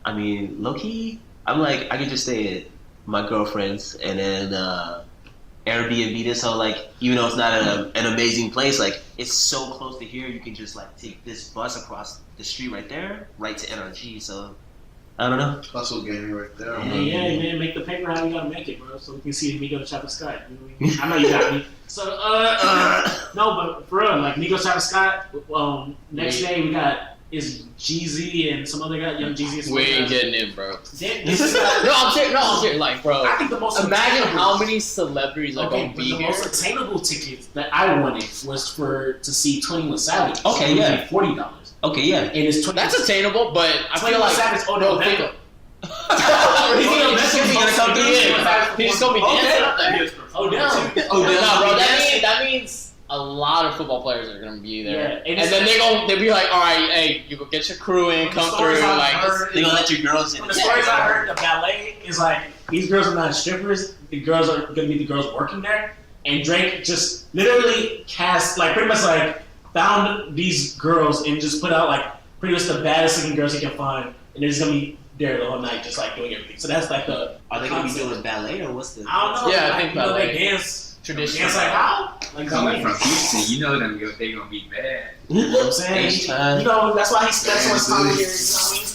I mean, low key, I'm like, I could just stay at my girlfriend's and then Airbnb this, so like even though it's not an amazing place, like it's so close to here, you can just like take this bus across the street right there, right to NRG. So I don't know. Hustle game right there. Yeah, man, make the paper how you gotta make it, bro. So we can see Nigo Chopper Scott. You know what I mean? I know you got me. So no, but for real, like Nigo Chopper Scott. Next day we got is Jeezy and some other guy, Young Jeezy. We ain't getting in, bro. This is I'm serious. Like, bro, I think the most imagine attainable- how many celebrities are Okay, gonna but be the here. most attainable tickets that I wanted was to see 21 Savage. Okay, yeah. $40. Okay, yeah. And it's 20. That's attainable, but I feel 21 like Savage. Oh no, think- Beckham. He's gonna come in. He's gonna be dancing up there. Oh no. No, bro. That means a lot of football players are gonna be there, Yeah, and then they'll be like, all right, hey, you go get your crew in, come through, like. They gonna let your girls in. The stories I heard, the ballet is like these girls are not strippers. The girls are gonna be the girls working there, and Drake just literally cast like pretty much like found these girls and just put out like pretty much the baddest looking girls he can find, and they're just gonna be there the whole night, just like doing everything. So that's like the. Are they gonna be doing ballet or what's the? I don't know. Yeah, I like, think you know, ballet. they dance. Traditional. Dance like how? Like Coming from Houston, you know them. They gonna be bad. You know what I'm saying? H-time. You know, that's why he spent so much time here. You know what I mean?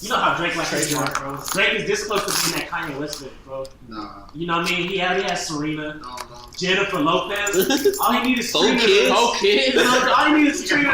You know how Drake like his work, bro. Drake is this close to being that Kanye West fit, bro. Nah. You know what I mean? He already has Serena, No. Jennifer Lopez. All he needs is Serena. kids. You know, all he needs is Serena.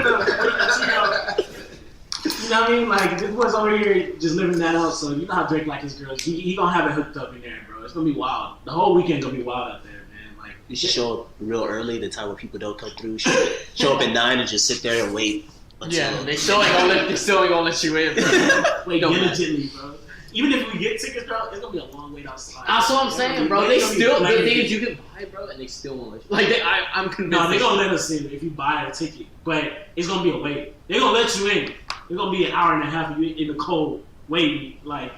You know what I mean? Like this boy's over here just living that out. So you know how Drake like his girls. He gonna have it hooked up in there, bro. It's gonna be wild. The whole weekend gonna be wild out there, man. Like You should show up real early, the time when people don't come through. Show up at 9 and just sit there and wait. Yeah, they still ain't gonna let you in, bro. wait Don't diligently, bro. Even if we get tickets, bro, it's gonna be a long wait outside. That's what I'm saying, bro. They still, the thing is, you can buy, bro, and they still won't let you. Like, I'm convinced. No, they're gonna let us in if you buy a ticket, but it's gonna be a wait. They're gonna let you in. It's gonna be an hour and a half of you in the cold waiting. Like,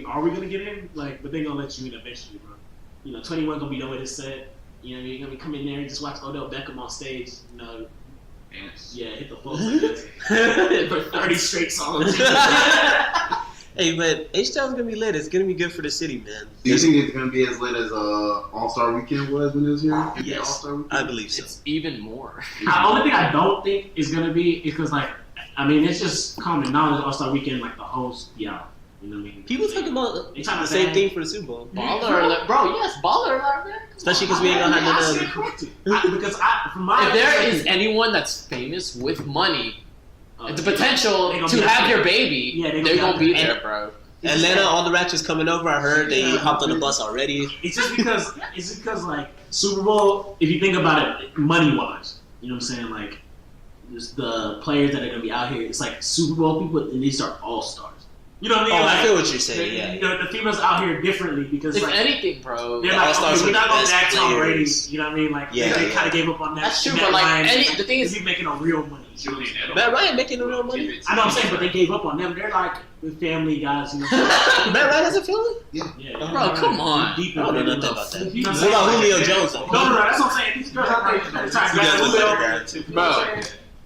are we gonna get in? Like, but they're gonna let you in eventually, bro. You know, 21 gonna be done with his set. You know, you're gonna come in there and just watch Odell Beckham on stage. You know, yeah, hit the full for 30 straight songs. Hey, but H-Town's gonna be lit. It's gonna be good for the city, man. Do you think it's gonna be as lit as All-Star Weekend was when it was here? Yes, All-Star Weekend? I believe so. It's even more. The only thing I don't think is gonna be is because like, I mean, it's just common knowledge. All-Star Weekend, like the host be out. You know what I mean? People talk about They talking the same thing for the Super Bowl. Baller alert, bro. Yes, baller alert, man. Especially because we ain't gonna have none I of stand corrected. Because from my If there perspective- is anyone that's famous with money, the potential They gonna to be have out your there. baby, Yeah, they they're gonna gonna be be out there, bro. Atlanta, all the ratchets coming over. I heard they Yeah. hopped on the bus already. It's just because like Super Bowl, if you think about it money wise, you know what I'm saying? Like just the players that are gonna be out here, it's like Super Bowl people and these are all stars. You know what I mean? Oh, like, I feel what you're saying. Yeah. You know, the females out here differently because If like anything, bro. they're the like, All-Stars okay, we're are not the gonna best back Tom Brady. players. You know what I mean? Like Yeah, they yeah. kind of gave up on that. That's true, Matt but like Ryan, the thing is, he's making a real money. Matt Ryan making the real money. I know what I'm saying, but they gave up on them. They're like with family guys. You know, Matt Ryan has a feeling? yeah. Bro, come on. Deep I don't know in nothing the- about that. You know What what I'm about saying? Julio Jones? Though? No, that's what I'm saying. These girls out there, you better try to You guys grab look Julio. better, guys. Bro,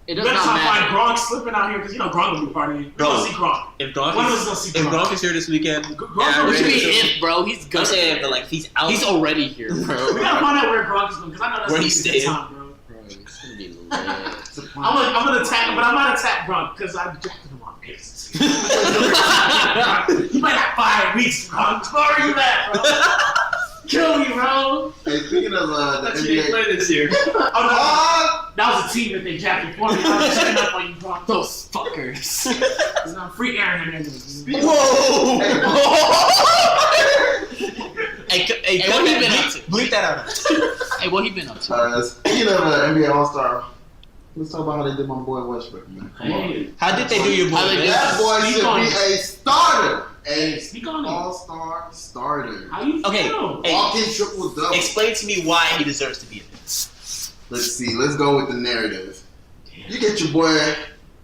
it You does better not try to find matter. Gronk slipping out here because you know Gronk will be partying. Bro. We're gonna see Gronk. If Gronk One of us is, gonna see if Gronk. Gronk is here this weekend, Gronk yeah, will What be do you ready mean to- if, bro? He's I'm gonna. saying, but like he's out. He's already here, We bro. gotta find out where Gronk is going because I know that's Where gonna he's be the staying. time, bro. Bro, it's gonna be lit. I'm gonna attack him, but I'm not attack Gronk because I drafted him on pace. You might have 5 weeks, Gronk. Where are you at, bro? Kill me, bro. Hey, speaking of the NBA, this year. Oh no, that was a team that they drafted for me. I'm checking up on you, Gronk. Those fuckers. It's not free Aaron Hernandez. Whoa! Hey, what he been up to? Bleep that out. Hey, what he been up to? speaking of NBA All-Star, let's talk about how they did my boy Westbrook, man. Come on. Hey, How did they do your boy? How they man? do- That boy Speak should on be it. a starter. hey, A speak on it. All-Star starter. How you Okay, feel? hey. Walking triple double. Explain to me why he deserves to be in this. Let's see. Let's go with the narrative. You get your boy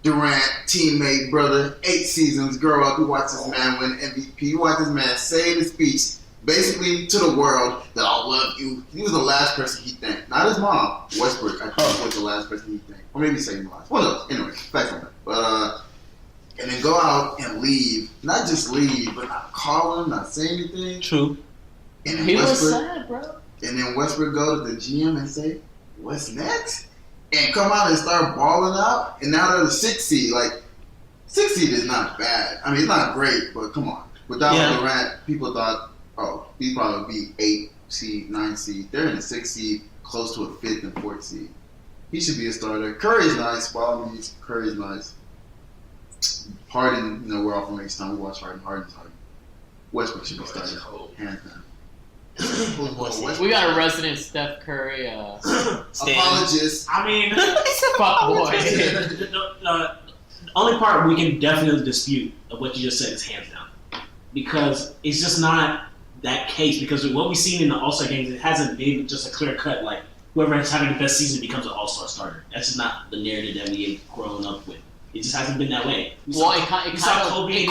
Durant, teammate, brother, 8 seasons, grow up. You watch this man win MVP. You watch this man say in his speech, basically to the world, that I love you. He was the last person he thanked. Not his mom, Westbrook. I think was the last person he thanked. Or maybe second last. One of those. Anyway, facts on that. But, and then go out and leave. Not just leave, but not call him, not say anything. True. And He was Westbrook, sad, bro. and then Westbrook go to the GM and say, "What's next?" and come out and start balling out, and now they're the 6th seed. Like 6th seed is not bad. I mean, it's not great, but come on. Without Durant, people thought, oh, he probably be 8th seed, 9th seed. They're in the 6th seed, close to a 5th and 4th seed. He should be a starter. Curry's nice. Curry's nice. Harden, we're all from H-Town. We watch Harden. Harden's Harden. Westbrook should be starting. Hands down. We got a resident Steph Curry. Apologist. I mean, Fuck boy. the only part we can definitely dispute of what you just said is hands down, because it's just not that case. Because what we've seen in the All-Star games, it hasn't been just a clear cut like whoever is having the best season becomes an All-Star starter. That's just not the narrative that we have grown up with. It just hasn't been that way. It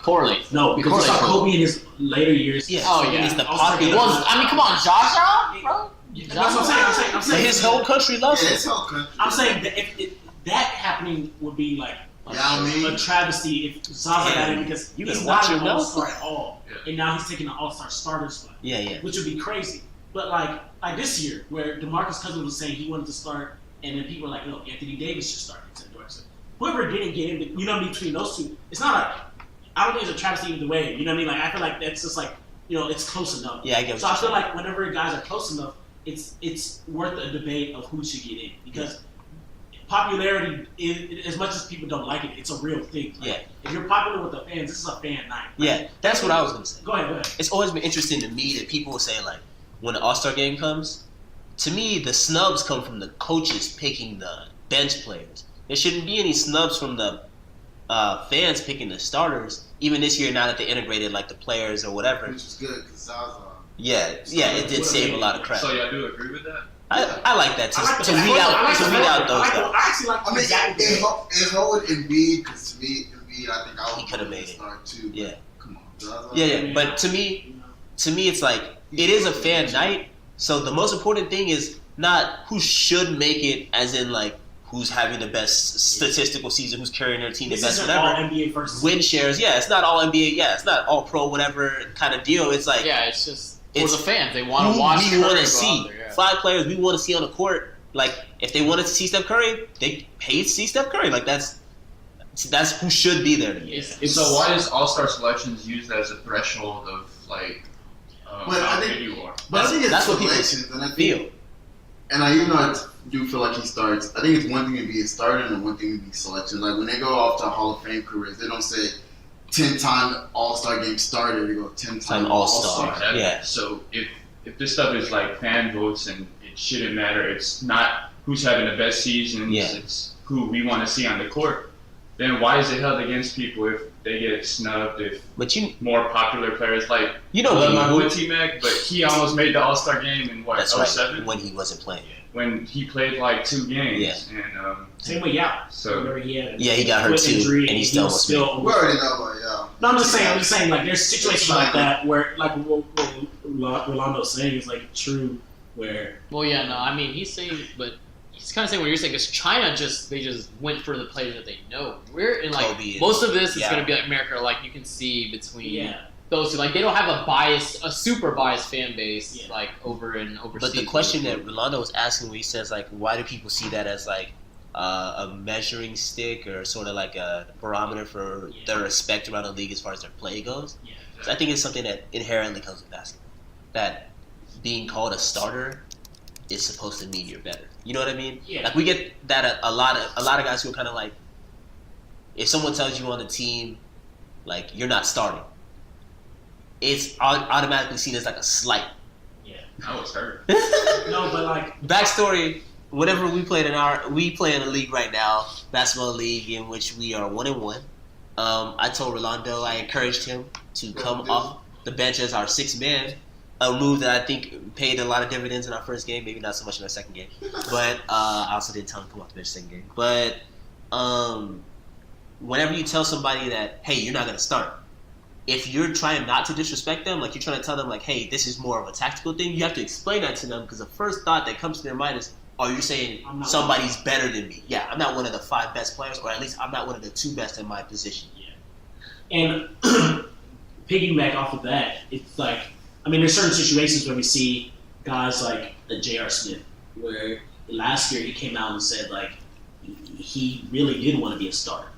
correlates. No, because we saw Kobe in his later years. Yeah. Oh yeah. He's the popular. I mean, come on, Josh, bro. That's what I'm saying. His whole country loves him. His whole country. I'm saying that if that happening would be like a travesty if Zaza got in, because he's not an All-Star at all, and now he's taking an All-Star starter spot. Which would be crazy. But like this year, where DeMarcus Cousins was saying he wanted to start, and then people were like, no, Anthony Davis should start. Whoever didn't get in, between those two, it's not I don't think it's a travesty either way. You know what I mean? Like I feel like that's just like, it's close enough. Yeah, I get what So I you're feel saying. like whenever guys are close enough, it's worth a debate of who should get in, because popularity, as much as people don't like it, it's a real thing. Like, if you're popular with the fans, this is a fan night. Right? Yeah, that's what I was gonna say. Go ahead. It's always been interesting to me that people will say, like, when the All-Star game comes, to me the snubs come from the coaches picking the bench players. There shouldn't be any snubs from the fans picking the starters. Even this year, now that they integrated like the players or whatever. Which is good because Zaza. Yeah, it did save a lot of crap. So y'all do agree with that? I like that to weed out those guys. I actually like. I mean, it hold Embiid, because to me, Embiid, I think I would could have made it. Start too. Yeah. Come on, Zaza. Yeah. But to me, it's like it is a fan night. So the most important thing is not who should make it, as in like who's having the best statistical season, who's carrying their team the best, whatever. All NBA first. Win shares, it's not all NBA, it's not all pro, whatever kind of deal. It's like it's just for the fans. They want to watch. We want to see 5 players we want to see on the court. Like if they wanted to see Steph Curry, they paid to see Steph Curry. Like that's who should be there to me. So why is All-Star selections used as a threshold of like how good you are? But I think it's that's what people selections, and I feel. think, and I even though I do feel like he starts, I think it's one thing to be a starter and one thing to be selection. Like when they go off to Hall of Fame careers, they don't say 10-time All-Star game starter. They go 10-time All-Star. Exactly. Yeah. So if this stuff is like fan votes and it shouldn't matter, it's not who's having the best seasons, it's who we want to see on the court, then why is it held against people if they get snubbed, if more popular players like I love my boy T-Mac, but he almost made the All-Star game in what, 07? Right, when he wasn't playing. When he played like 2 games. And same way, So he got hurt too, and he still almost made it. We already know about Yao. No, I'm just saying, like there's situations like that where, like what Rolando's saying is like true, where. Well, I mean he's saying, but he's kind of saying what you're saying, because China they just went for the players that they know. We're in like Kobe most of this is going to be like America, like you can see between those two. Like they don't have a super biased fan base like over in overseas. But the question that Rolando was asking, when he says like, why do people see that as like a measuring stick or sort of like a barometer for their respect around the league as far as their play goes? So I think it's something that inherently comes with basketball. That being called a starter is supposed to mean you're better. You know what I mean? Yeah. Like we get that a lot of guys who are kind of like, if someone tells you on the team, like you're not starting, it's automatically seen as like a slight. Yeah. I was hurt. No, but like backstory. Whenever we play in a league right now, basketball league in which we are 1-1. I told Rolando, I encouraged him to come off the bench as our 6th man. A move that I think paid a lot of dividends in our first game, maybe not so much in our second game. But I also didn't tell him to come off the bench second game. But whenever you tell somebody that, hey, you're not going to start, if you're trying not to disrespect them, like you're trying to tell them like, hey, this is more of a tactical thing, you have to explain that to them, because the first thought that comes to their mind is, oh, you're saying somebody's better than me. Yeah, I'm not one of the 5 best players, or at least I'm not one of the 2 best in my position. Yeah. And piggyback off of that, it's like, I mean, there's certain situations where we see guys like J.R. Smith, where last year he came out and said like he really did want to be a starter,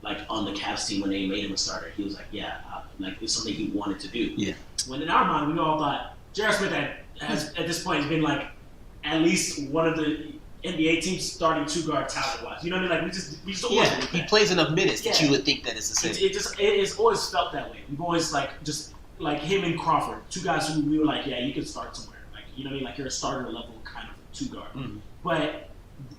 like on the Cavs team when they made him a starter. He was like, yeah, like it's something he wanted to do. Yeah. When in our mind, we all thought J.R. Smith has at this point has been like at least one of the NBA teams starting two guard talent wise. You know what I mean? Like we just always Yeah, he plays enough minutes that you would think that it's the same. It's always felt that way. We've always like just like him and Crawford, two guys who we were like, yeah, you could start somewhere. Like you know what I mean? Like you're a starter level kind of two guard. Mm-hmm. But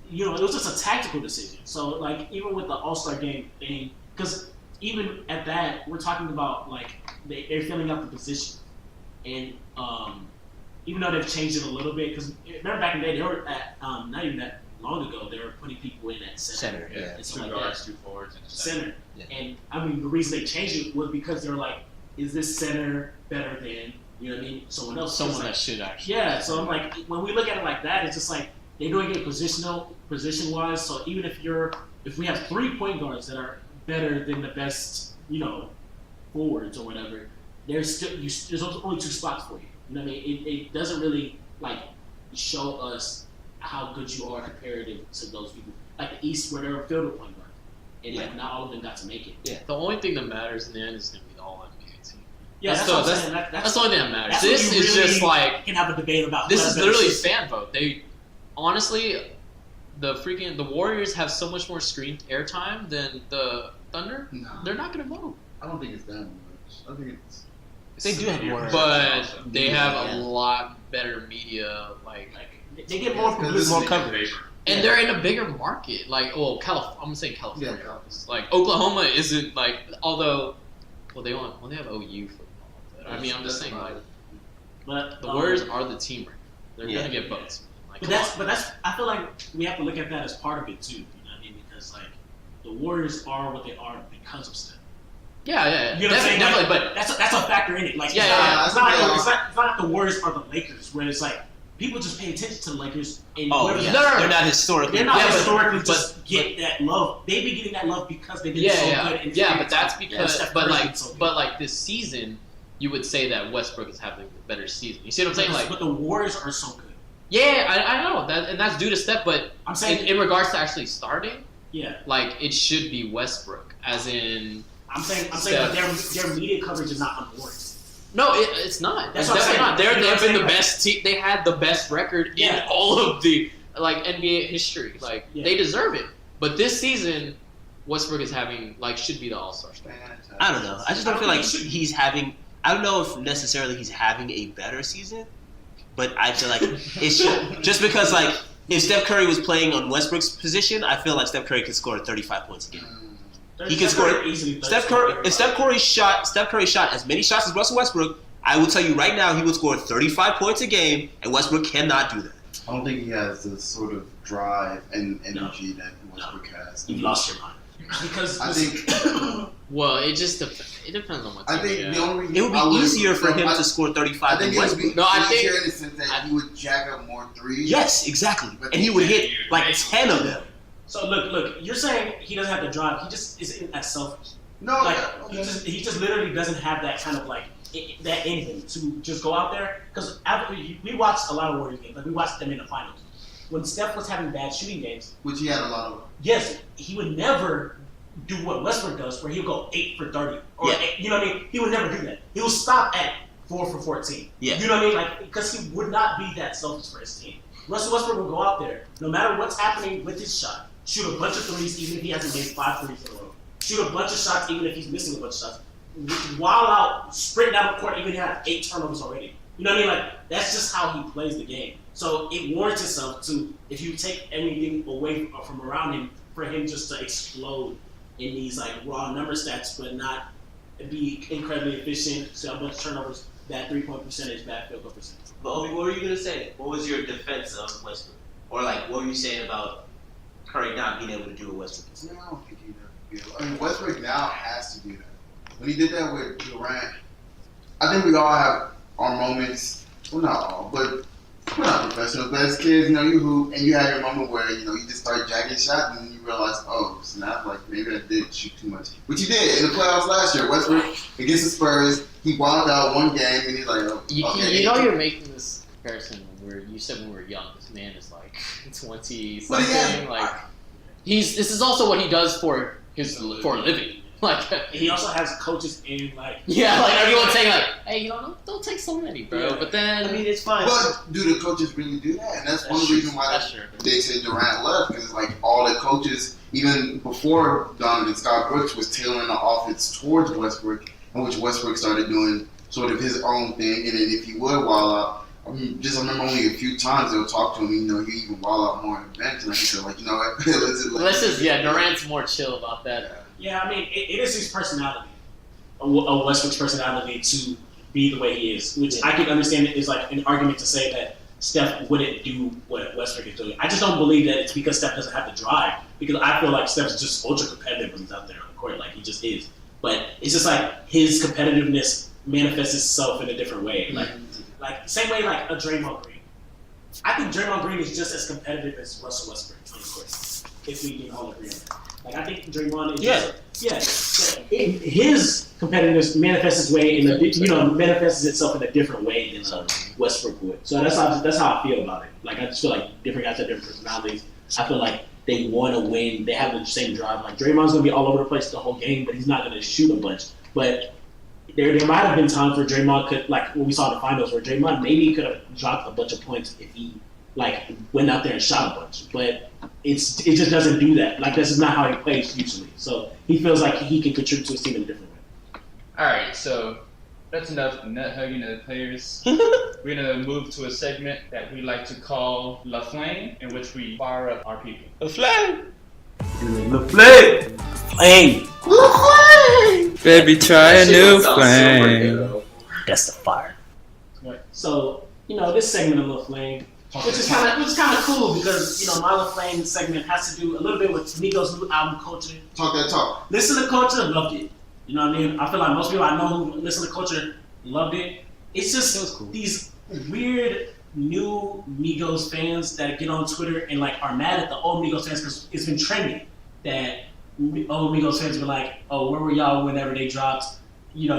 you know, it was just a tactical decision. So like even with the All-Star game thing, because even at that, we're talking about like they're filling out the position, and even though they've changed it a little bit, because remember back in the day, they were at not even that long ago, they were putting people in at center. Yeah, and two guards, 2 forwards, and a center. Yeah. And I mean, the reason they changed it was because they were like, is this center better than, you know what I mean, someone else? Someone like, that should actually. yeah, so I'm like, when we look at it like that, it's just like they're doing it position-wise. So even if we have 3 point guards that are better than the best, you know, forwards or whatever, there's only 2 spots for you. You know what I mean? It doesn't really like show us how good you are comparative to those people. Like the East, where they're a field point guard, and like not all of them got to make it. Yeah. The only thing that matters in the end is going to be the All NBA team. Yeah, that's what I'm saying. That's the only thing that matters. This is really just like can have a debate about. This is literally a fan vote. They honestly, the Warriors have so much more screen airtime than the Thunder. No. They're not going to vote. I don't think it's that much. I think it's. They do have more, but they have a lot better media. Like they get more publicity, more coverage. And they're in a bigger market. Like, I'm gonna say California. Yeah. Like Oklahoma isn't like, although, they have OU football. But, I mean, I'm just saying like, but the Warriors are the team right now. They're gonna get votes. Like, but that's I feel like we have to look at that as part of it too. You know what I mean? Because like the Warriors are what they are because of Steph. Yeah, you know what I'm saying? definitely. Like, but that's a factor in it. Like, yeah, it's not like the Warriors are the Lakers, where it's like people just pay attention to the Lakers. And they're not historically. They're not historically get that love. They be getting that love because they've been so good. But that's because, but like this season, you would say that Westbrook is having a better season. You see what I'm saying? Like, but the Warriors are so good. Yeah, I know that, and that's due to Steph. But I'm saying in regards to actually starting, yeah, like it should be Westbrook, as in. I'm saying, but their media coverage is not unwarranted. No, it's not. That's it's definitely not. They've been the like, best team. They had the best record in all of the like NBA history. Like they deserve it. But this season, Westbrook is having should be the All-Star star. I don't know. I just don't feel like he's having. I don't know if necessarily he's having a better season, but I feel like it's just because like if Steph Curry was playing on Westbrook's position, I feel like Steph Curry could score 35 points a game. He can score easily. If Steph Curry shot as many shots as Russell Westbrook, I will tell you right now he would score 35 points a game, and Westbrook cannot do that. I don't think he has the sort of drive and energy that Westbrook has. You've lost your mind. Because I think. Well, it depends on what team. I think the only reason it would be easier for him to score 35 than Westbrook. I think in the sense that he would jack up more threes. Yes, exactly, and he would hit like 10 of them. So look, you're saying he doesn't have to drive. He just isn't as selfish. No, he just literally doesn't have that kind of that in him to just go out there. Because we watched a lot of Warriors games. Like we watched them in the finals. When Steph was having bad shooting games, which he had a lot of. Yes, he would never do what Westbrook does, where he'll go 8 for 30. Or 8, you know what I mean? He would never do that. He will stop at 4 for 14. Yeah. You know what I mean? Like because he would not be that selfish for his team. Russell Westbrook will go out there, no matter what's happening with his shot. Shoot a bunch of threes, even if he hasn't made 5 threes in a row. Shoot a bunch of shots, even if he's missing a bunch of shots. While out, sprint down the court, even if he had 8 turnovers already. You know what I mean? Like, that's just how he plays the game. So it warrants itself to, if you take anything away from around him, for him just to explode in these, raw number stats, but not be incredibly efficient, so a bunch of turnovers, bad 3-point percentage, bad field goal percentage. But, Obi, what were you going to say? What was your defense of Westbrook? Or, what were you saying about Curry not being able to do what Westbrook? I don't think he does. I mean, Westbrook now has to do that. When he did that with Durant, I think we all have our moments. Well, not all, but we're not professionals. But as kids, you hoop, and you have your moment where you just start jacking shots, and then you realize, oh, snap! Maybe I did shoot too much, which he did in the playoffs last year. Westbrook against the Spurs, he walled out one game, and he's like, oh, okay. You're making this comparison you said when we were young. This man is like 20 But something. Like this is also what he does for a living. Like he also has coaches in like like everyone's saying like, hey, don't take so many, bro. Yeah. But then I mean, it's fine. But do the coaches really do that? And that's one of the reasons why they say Durant left, because it's like all the coaches, even before Donovan, Scott Brooks was tailoring the offense towards Westbrook, in which Westbrook started doing sort of his own thing. And then if he would wall out, I remember only a few times they'll talk to him. He even wall out more on the bench, and he said, like, you know what? Durant's more chill about that. Yeah, I mean, it is his personality, Westbrook's personality to be the way he is, which I can understand is like an argument to say that Steph wouldn't do what Westbrook is doing. I just don't believe that it's because Steph doesn't have the drive, because I feel like Steph's just ultra competitive when he's out there on the court, like he just is. But it's just like his competitiveness manifests itself in a different way, like same way like a Draymond Green. I think Draymond Green is just as competitive as Russell Westbrook on the court, if we can all agree on that. Like I think Draymond is his competitiveness manifests manifests itself in a different way than Westbrook would. So that's how I feel about it. Like I just feel like different guys have different personalities. I feel like they want to win. They have the same drive. Like Draymond's gonna be all over the place the whole game, but he's not gonna shoot a bunch. But there might have been times where Draymond could, like what we saw in the finals, where Draymond maybe could have dropped a bunch of points if he like went out there and shot a bunch. But it just doesn't do that. Like this is not how he plays usually. So he feels like he can contribute to his team in a different way. All right, so that's enough nut hugging of the players. We're gonna move to a segment that we like to call La Flame, in which we fire up our people. A flame. Baby, try a new flame. That's the fire. So this segment of La Flame, which is kind of cool because my La Flame segment has to do a little bit with Migos' new album Culture. Talk that talk. Listen to Culture, loved it. You know what I mean? I feel like most people I know who listen to Culture loved it. It's just cool. These weird new Migos fans that get on Twitter and like are mad at the old Migos fans because it's been trending that old Migos fans were like, oh, where were y'all whenever they dropped,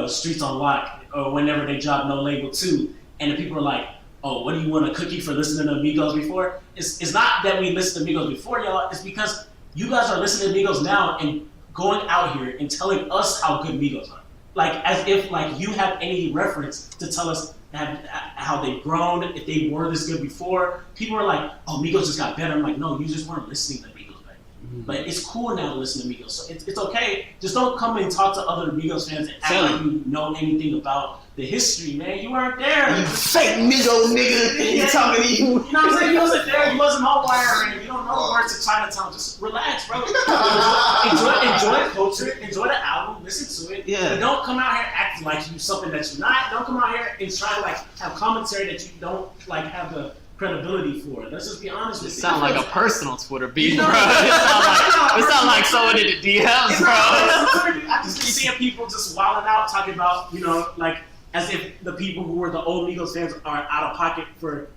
Streets on Lock, or whenever they dropped No Label 2, and the people are like, oh, what do you want a cookie for listening to Migos before? It's not that we listened to Migos before, y'all. It's because you guys are listening to Migos now and going out here and telling us how good Migos are. Like, as if, like, you have any reference to tell us how they've grown, if they were this good before. People are like, oh, Migos just got better. I'm like, no, you just weren't listening to Migos back then. Mm-hmm. But it's cool now to listen to Migos. So it's okay. Just don't come and talk to other Migos fans and act like you know anything about the history, man. You weren't there. You fake Migo nigga. You talking to you. You know what I'm saying? You wasn't there. You wasn't on Wire. You don't know the words to Chinatown. Just relax, bro. enjoy Culture. Enjoy the album. Listen to it. Yeah. But don't come out here acting like you something that you're not. Don't come out here and try to like have commentary that you don't like have the credibility for. Let's just be honest with you. It sound like a personal Twitter beef, bro. It sound like someone in the DMs, bro. I just keep seeing people just wilding out talking about, like as if the people who were the old Migos fans are out of pocket for,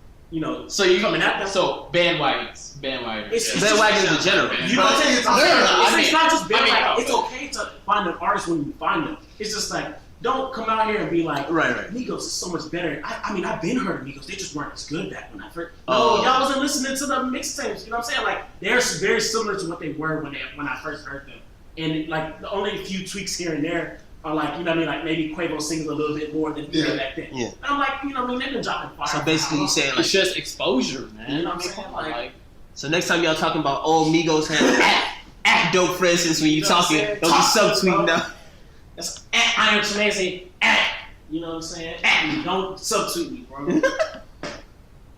so you coming at them. So bandwagons. It's bandwagons in general. You know what I'm saying? It's not just bandwagon. It's no. okay to find an artist when you find them. It's just like, don't come out here and be like, right. Migos is so much better. I mean, I've been heard of Migos. They just weren't as good back when I first. No, y'all wasn't listening to the mixtapes. You know what I'm saying? Like, they're very similar to what they were when I first heard them. And like, the only few tweaks here and there are like, you know what I mean? Like, maybe Quavo sings a little bit more than he did back then. Yeah. And I'm like, you know what I mean? They've been dropping fire. So basically, you saying like, it's just exposure, man. You know what I'm saying? Like, so next time y'all talking about old Migos fans, at dope, for instance, when you talking, don't be subtweeting now. That's I am Tremaine. You know what I'm saying? Don't substitute me, bro. You know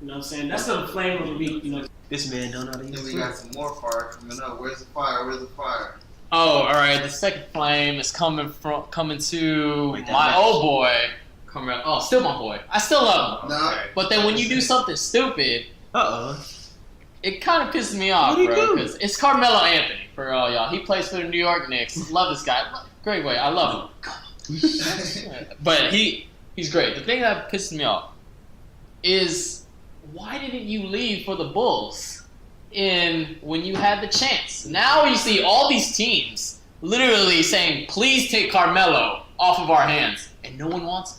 what I'm saying? That's the flame of the week. This man don't know how to use And we got some more fire coming up. Where's the fire? Where's the fire? Oh, all right. The second flame is coming to my old boy. Still my boy. I still love him. No. But then when you do something stupid, it kind of pisses me off, What do you bro. do? Because it's Carmelo Anthony for all y'all. He plays for the New York Knicks. Love this guy. Great way. I love him. But he's great. The thing that pisses me off is, why didn't you leave for the Bulls when you had the chance? Now you see all these teams literally saying, please take Carmelo off of our hands, and no one wants him.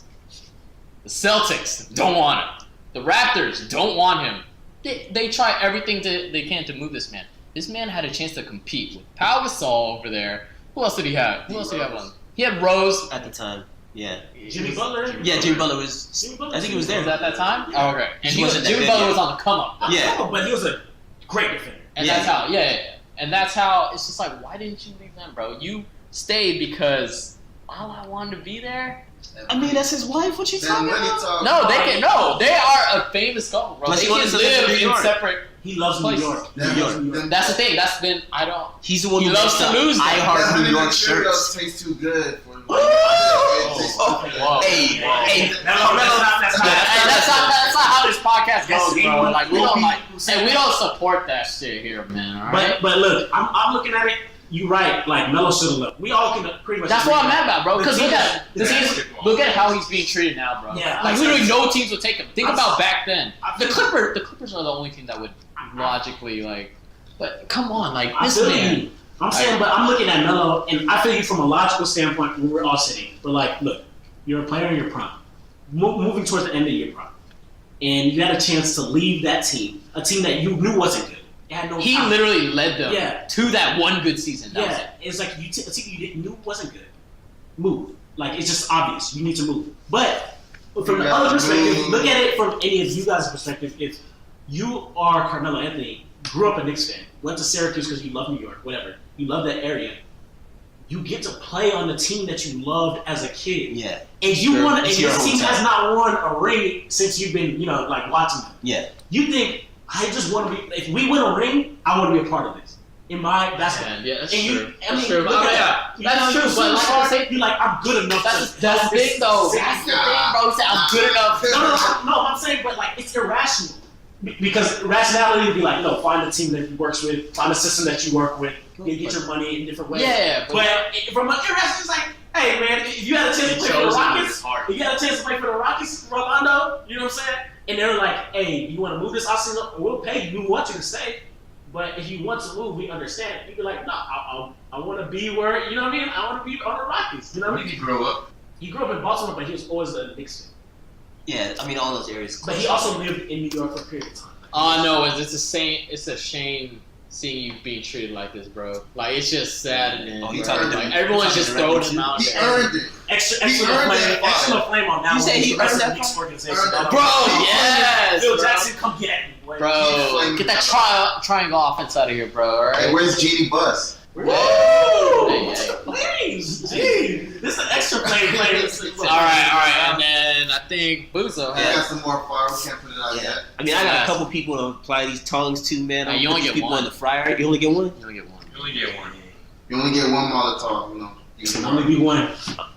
The Celtics don't want him. The Raptors don't want him. They try everything they can to move this man. This man had a chance to compete with Pau Gasol over there. Who else did he have? Who else did he have on? He had Rose at the time. Yeah. Jimmy Butler. Yeah, Jimmy Butler was. I think he was there. Was at that time. Yeah. Oh, okay. And Jimmy Butler was on the come up. Yeah. But he was a great defender. And that's how. Yeah. And that's how. It's just like, why didn't you leave them, bro? You stayed because all I wanted to be there. I mean, that's his wife. What you talking about? No, they can. No, they are a famous couple, bro. Plus They he wanted can to live in live New in York. separate. He loves New York. New York. That's the thing. That's been. I don't. He's the one He who loves makes to the lose them. I Heart New York Cheerios shirts. taste too good for Whoa. Hey, That's That's not how this podcast goes, Yes, bro. Like we don't like, people and we don't support that shit here, man. All right. But look, I'm looking at it. You right, like Melo should have left. We all can pretty much. That's agree what I'm that. mad about, bro. Because The look team- at the teams. Look at how he's being treated now, bro. Yeah, like I'm literally sorry. no teams would take him. Think about back then. The Clippers are the only team that would logically like. But come on, like I this feel man. you. I'm saying, but I'm looking at Melo, and I feel you from a logical standpoint when we're all sitting. But like, look, you're a player in your prime, moving towards the end of your prime, and you had a chance to leave that team, a team that you knew wasn't good. It had no He talent. literally led them Yeah. to that one good season. That was it. Yeah, it's like a team you didn't knew wasn't good. Move. Like, it's just obvious. You need to move. But from the other perspective, look at it from any of you guys' perspective. If you are Carmelo Anthony, grew up a Knicks fan, went to Syracuse because you love New York, whatever, you love that area, you get to play on the team that you loved as a kid. Yeah. And you Sure. want, and It's your this team hometown. has not won a ring since you've been, like watching them. Yeah. You think, I just want to be, if we win a ring, I want to be a part of this. That's Yeah, that's and you, true. I mean, That's true. look But, at yeah, that. that's true. You're But like I say, you're like, I'm good enough. that's to the hold thing, this though. city That's the thing, down. bro. He said, I'm good enough. No, I'm saying, but like, it's irrational. Because rationality would be like, no, find a team that you works with, find a system that you work with, you get your money in different ways. Yeah, but from an irrational, it's like, hey man, if you had a chance to play for the Rockets, if you had a chance to play for the Rockets, Rolando, you know what I'm saying? And they're like, hey, you want to move this offseason? We'll pay you. We want you to stay. But if you want to move, we understand. You'd be like, no, I want to be where, you know what I mean? I want to be on the Rockets. You know what I Where mean? did he grow up? He grew up in Baltimore, but he was always a Knicks fan. Yeah, I mean, all those areas. But he also lived in New York for a period of time. No, it's a shame seeing you being treated like this, bro. Like it's just saddening. Oh, you bro. talking like to- everyone's you just talking throwing to him out He there. earned it. Extra He earned that flame on that You one. say he The rest earned of that the Knicks fire? organization. Earned that Bro, fire. yes, Phil bro. Jackson, come get me, boy. Bro, get that triangle offense out of here, bro. All Hey, right. where's Jeannie Buss? Woo! Hey, hey. Please, jeez. This is an extra play. All right, and then I think Buzo I has. got some more fire. We can't put it out Yeah. yet. I mean, I got a couple people to apply these tongs to, man. Hey, you I'll only put these get people one. in the fryer. You only get one? You only get one. You only get one. You only get one Molotov, you know. Can only be one.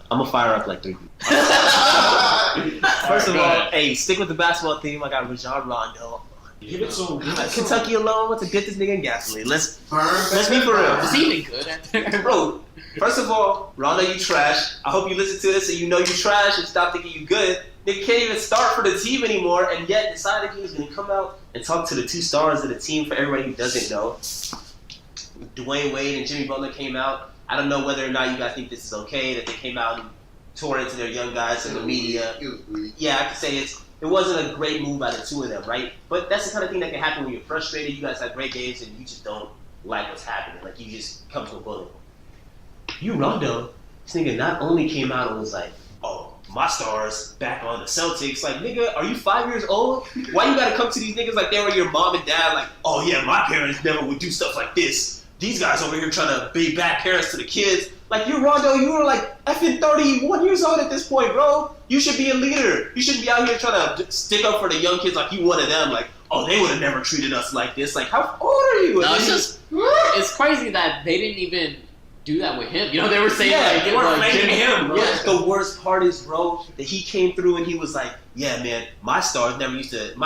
I'm gonna fire up like 3 people. First of Go all, ahead. hey, stick with the basketball theme. I got Rajon Rondo. Give it to him. Kentucky alone wants to get this nigga in gasoline. Let's Let's be for real. Is he even good at that? Bro, first of all, Rondo, you trash. I hope you listen to this and you know you trash and stop thinking you good. Nigga can't even start for the team anymore, and yet decided he was going to come out and talk to the 2 stars of the team for everybody who doesn't know. Dwayne Wade and Jimmy Butler came out. I don't know whether or not you guys think this is okay, that they came out and tore into their young guys in the media. Yeah, I can say it wasn't a great move by the 2 of them, right? But that's the kind of thing that can happen when you're frustrated. You guys have great games and you just don't like what's happening. Like, you just come to a bullet. You, Rondo, this nigga not only came out and was like, oh, my stars back on the Celtics. Like, nigga, are you 5 years old? Why you gotta come to these niggas like they were your mom and dad? Like, oh yeah, my parents never would do stuff like this. These guys over here trying to be bad parents to the kids. Like, you, Rondo, you were like effing 31 years old at this point, bro. You should be a leader. You shouldn't be out here trying to stick up for the young kids like you one of them. Like, oh, they would have never treated us like this. Like, how old are you? No, it's crazy that they didn't even do that with him. You know, they were saying like they weren't like, blaming him, bro. Yeah, the worst part is, bro, that he came through and he was like, yeah, man, my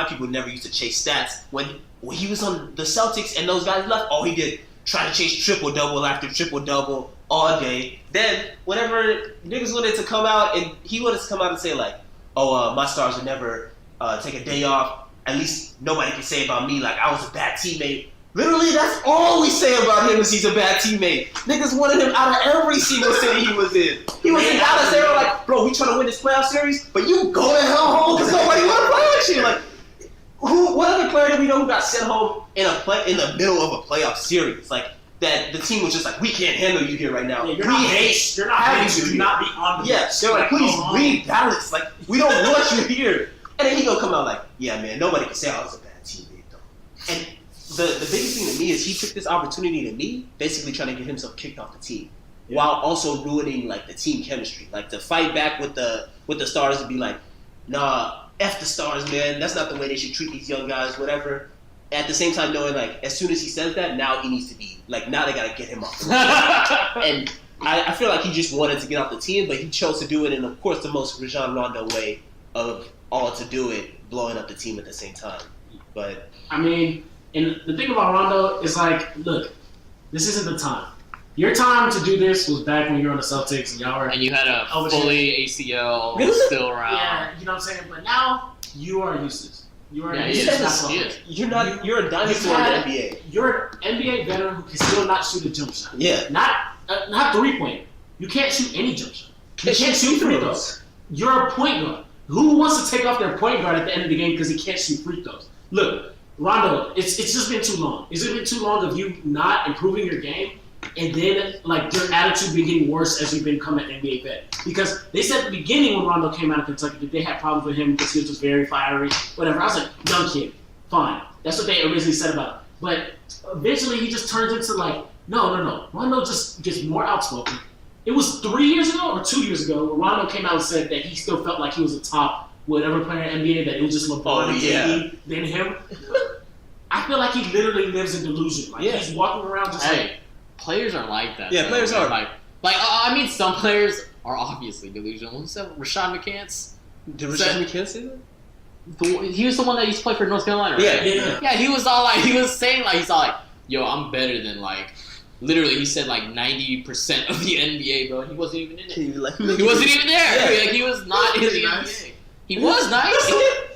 people never used to chase stats. When he was on the Celtics and those guys left, all he did, try to chase triple-double after triple-double all day. Then, whenever niggas wanted to come out, and he wanted to come out and say like, oh, my stars would never take a day off. At least nobody can say about me, like, I was a bad teammate. Literally, that's all we say about him is he's a bad teammate. Niggas wanted him out of every single city he was in. He was in Dallas, they were like, bro, we trying to win this playoff series, but you go the hell home because nobody want to play with you. Like, What other player do we know who got sent home in the middle of a playoff series? Like that, the team was just like, we can't handle you here right now. Yeah, You're not having benched. you. Do not be on the bench. They're like, please leave Dallas. Like, we don't want you here. And then he gonna come out like, yeah, man, nobody can say I was a bad teammate though. And the biggest thing to me is he took this opportunity to me, basically trying to get himself kicked off the team, while also ruining like the team chemistry. Like to fight back with the stars and be like, nah, F the stars, man. That's not the way they should treat these young guys, whatever. At the same time, knowing like as soon as he says that, now he needs to be like, now they gotta get him off. And I feel like he just wanted to get off the team, but he chose to do it in, of course, the most Rajon Rondo way of all to do it, blowing up the team at the same time. But I mean, and the thing about Rondo is like, look, this isn't the time. Your time to do this was back when you were on the Celtics and y'all were. And you had a fully ACL still around. Yeah, you know what I'm saying? But now you are useless. You are he is. You're a dinosaur in the NBA. You're an NBA veteran who can still not shoot a jump shot. Yeah. Not 3-point. You can't shoot any jump shot. You can't shoot free throws. You're a point guard. Who wants to take off their point guard at the end of the game because he can't shoot free throws? Look, Rondo, it's just been too long. It's been too long of you not improving your game, and then like your attitude been getting worse as you become an NBA vet. Because they said at the beginning when Rondo came out of Kentucky that they had problems with him because he was just very fiery, whatever. I was like, young kid, fine. That's what they originally said about him. But eventually he just turns into like, no. Rondo just gets more outspoken. It was 3 years ago or 2 years ago when Rondo came out and said that he still felt like he was a top whatever player in the NBA, that it was just LeBron and KD than him. I feel like he literally lives in delusion. Like he's walking around just like. Players are like that. Yeah, though. players are. Like I mean, some players are obviously delusional. Who's that? Rashad McCants? Did Rashad McCants say that? He was the one that used to play for North Carolina, right? Yeah. He was all like, he was saying like, he's all like, yo, I'm better than like, literally, he said like 90% of the NBA, bro. He wasn't even in it. He wasn't even there. Yeah. Like, he was not in the NBA. He was nice.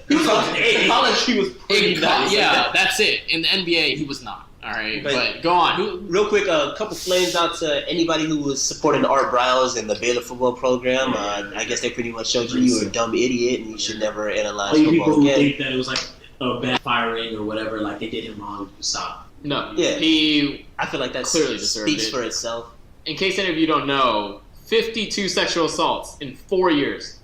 He was okay. In college, he was pretty nice. Yeah, that's it. In the NBA, he was not. All right, but go on. Real quick, a couple flames out to anybody who was supporting Art Briles and the Baylor football program. I guess they pretty much showed you were a dumb idiot and you should never analyze football again. People who think that it was like a bad firing or whatever, like they did him wrong, stop. No, I feel like that clearly speaks for itself. In case any of you don't know, 52 sexual assaults in 4 years.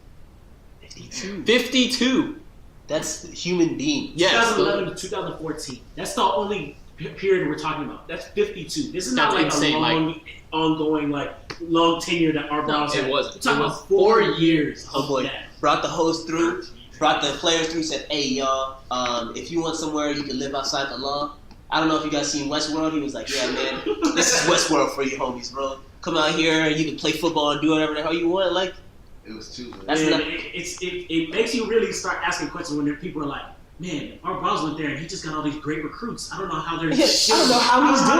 52. That's human beings. Yes. 2011 to 2014. That's the only period we're talking about. That's 52. This is not like insane, a long, ongoing, like long tenure that Art Briles had. It wasn't. We're talking about 4 years. Oh boy, that. Brought the host through, brought the players through. Said, "Hey y'all, if you want somewhere you can live outside the law." I don't know if you guys seen Westworld. He was like, "Yeah, man, this is Westworld for you homies, bro. Come out here, you can play football and do whatever the hell you want." Like, it was too good. It makes you really start asking questions when people are like, man, Art Briles went there and he just got all these great recruits. I don't know how they're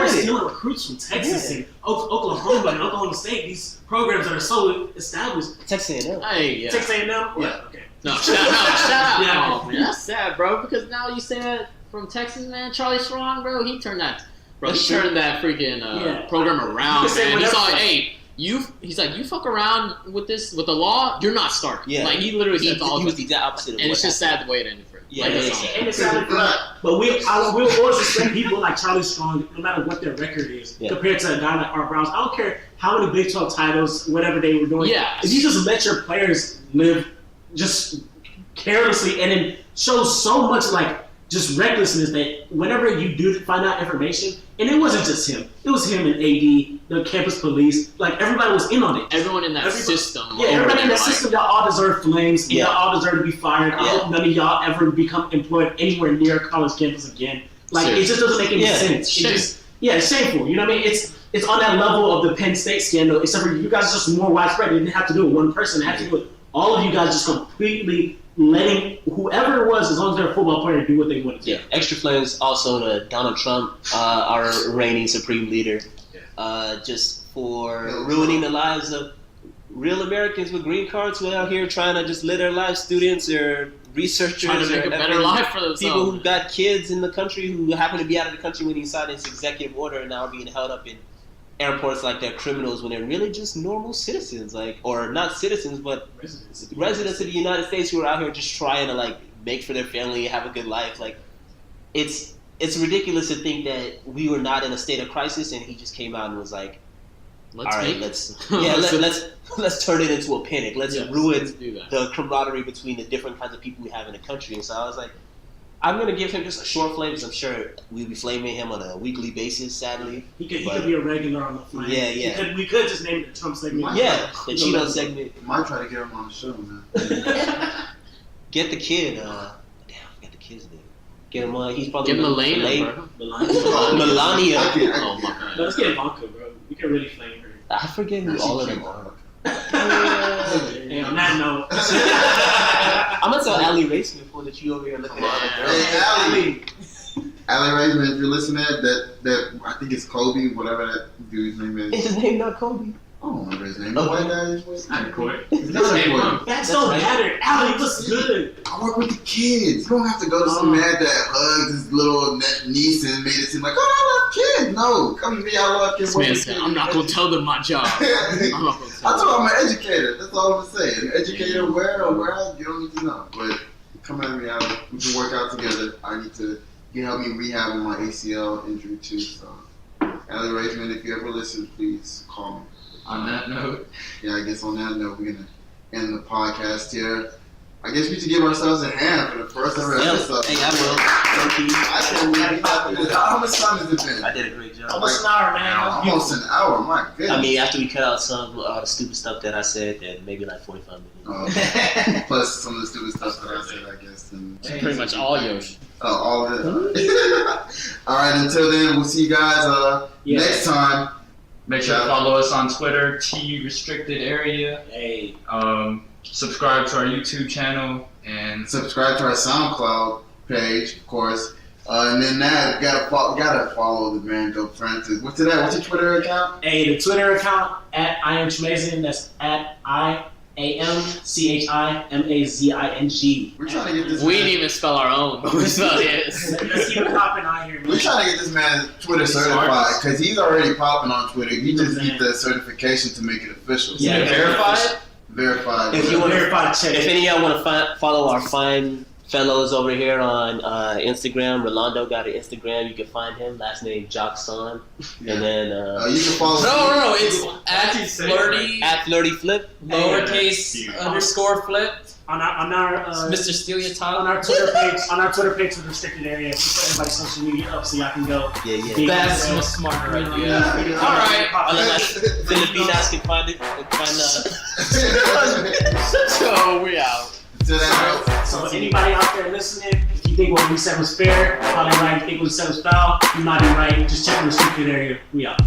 stealing recruits from Texas and Oklahoma and Oklahoma State. These programs that are so established. Texas A&M. Texas A&M? Yeah. Okay. No, shout out. Yeah. Oh, man, that's sad, bro. Because now you say that from Texas, man. Charlie Strong, bro. He turned that freaking program around, man. He's like, hey. He's like, you fuck around with the law, you're not starting. Yeah. Like, he literally said all he was the exact opposite of and it's just sad the way it ended for him. Yeah, like, and it's sad. But we'll always respect people like Charlie Strong, no matter what their record is, compared to a guy like Art Briles. I don't care how many Big 12 titles, whatever they were doing. Yeah. If you just let your players live just carelessly and then show so much like just recklessness that whenever you do find out information, and it wasn't just him, it was him and AD, the campus police, like everybody was in on it. Everyone in that system. Yeah, everybody in that system, y'all all deserve flames. Y'all all deserve to be fired. I hope none of y'all ever become employed anywhere near a college campus again. Like, it just doesn't make any sense. It's shameful. You know what I mean? It's on that level of the Penn State scandal, except for you guys just more widespread. You didn't have to do it one person. It had to do it all of you guys just completely letting whoever it was, as long as they're a football player, do what they want to do. Yeah, extra flames also to Donald Trump, our reigning supreme leader, just for ruining the lives of real Americans with green cards who are out here trying to just live their lives, students or researchers. Trying to make a better life for themselves. People who got kids in the country who happen to be out of the country when he signed this executive order and now are being held up in airports like they're criminals when they're really just normal citizens, like, or not citizens, but residents of the United States who are out here just trying to like make for their family, have a good life. Like, it's ridiculous to think that we were not in a state of crisis, and he just came out and was like, Let's all right, make let's turn it into a panic. Let's Yes, ruin let's do that. the camaraderie between the different kinds of people we have in the country. And so I was like, I'm gonna give him just a short flame because I'm sure we'll be flaming him on a weekly basis. Sadly, He could be a regular on the Flame. Yeah. We could just name it the Trump segment. yeah, the Cheeto segment. Might try to get him on the show, man. Get the kid. Damn, I forgot the kid's name. Get him on. He's probably Get Melania, bro. Melania. Oh my god. Let's get Ivanka, bro. We can really flame her. I forget who all of them are. Hey, on that note, I'm gonna tell Allie Racing before that you over here looking at the girl. Hey, Allie Raven, if you're listening, that I think it's Kobe, whatever that dude's name is. His name not Kobe. I don't remember his name. The white guy is Not court. It's not important. that don't matter. Allie looks good. I work with the kids. You don't have to go to some man that hugs his little niece and made it seem like, oh, I love kids. No, come to me, I love kids. This man said, I'm not gonna tell them my job. I'm not gonna I tell told them. him I'm an educator. That's all I'm saying. An educator, where you don't need to know. But come at me, Allie. We can work out together. I need to help me rehab my ACL injury too. So, Allie Raisman, if you ever listen, please call me. On that note, Yeah, I guess on that note, we're gonna end the podcast here. I guess we should give ourselves a hand for the first ever episode. Hey, I will. Thank you. I can't believe we got through this. How much time has it been? I did a great job. Almost an hour, man. Almost an hour. My goodness. I mean, after we cut out some the stupid stuff that I said, then maybe like 45 minutes. Okay. Plus some of the stupid stuff that I said, I guess. And Pretty much all yours. all of it. All right. Until then, we'll see you guys next time. make sure to follow us on Twitter, T Restricted Area. Hey. Subscribe to our YouTube channel and Subscribe to our SoundCloud page, of course. And then gotta follow the man Dope Francis. What's your Twitter account? Hey, the Twitter account at I am Chamazing. That's at IAMCHIMAZING. We're trying to get this. We man, didn't even spell our own. We spelled his. Let's keep it popping out here, man. We're trying to get this man Twitter certified because he's already popping on Twitter. He just needs the certification to make it official. Yeah, verified. Verified. If you want to, Verified check. if any of y'all want to follow our fine fellows over here on Instagram, Rolando got an Instagram. You can find him. Last name Jockson. Yeah. And then You can follow. No, it's at flirty, at Flirty Flip. lowercase underscore flip. on our Mr. Steal Your on Tongue. our Twitter page for the restricted area, we put everybody's social media up so y'all can go. Yeah. That's a smart idea. Yeah. All right. Unless Filipinas can find it. So we out. To that note, So anybody out there listening, if you think what we said was fair, probably right. If you think what we said was foul, you might be right. Just check the restricted area. We out.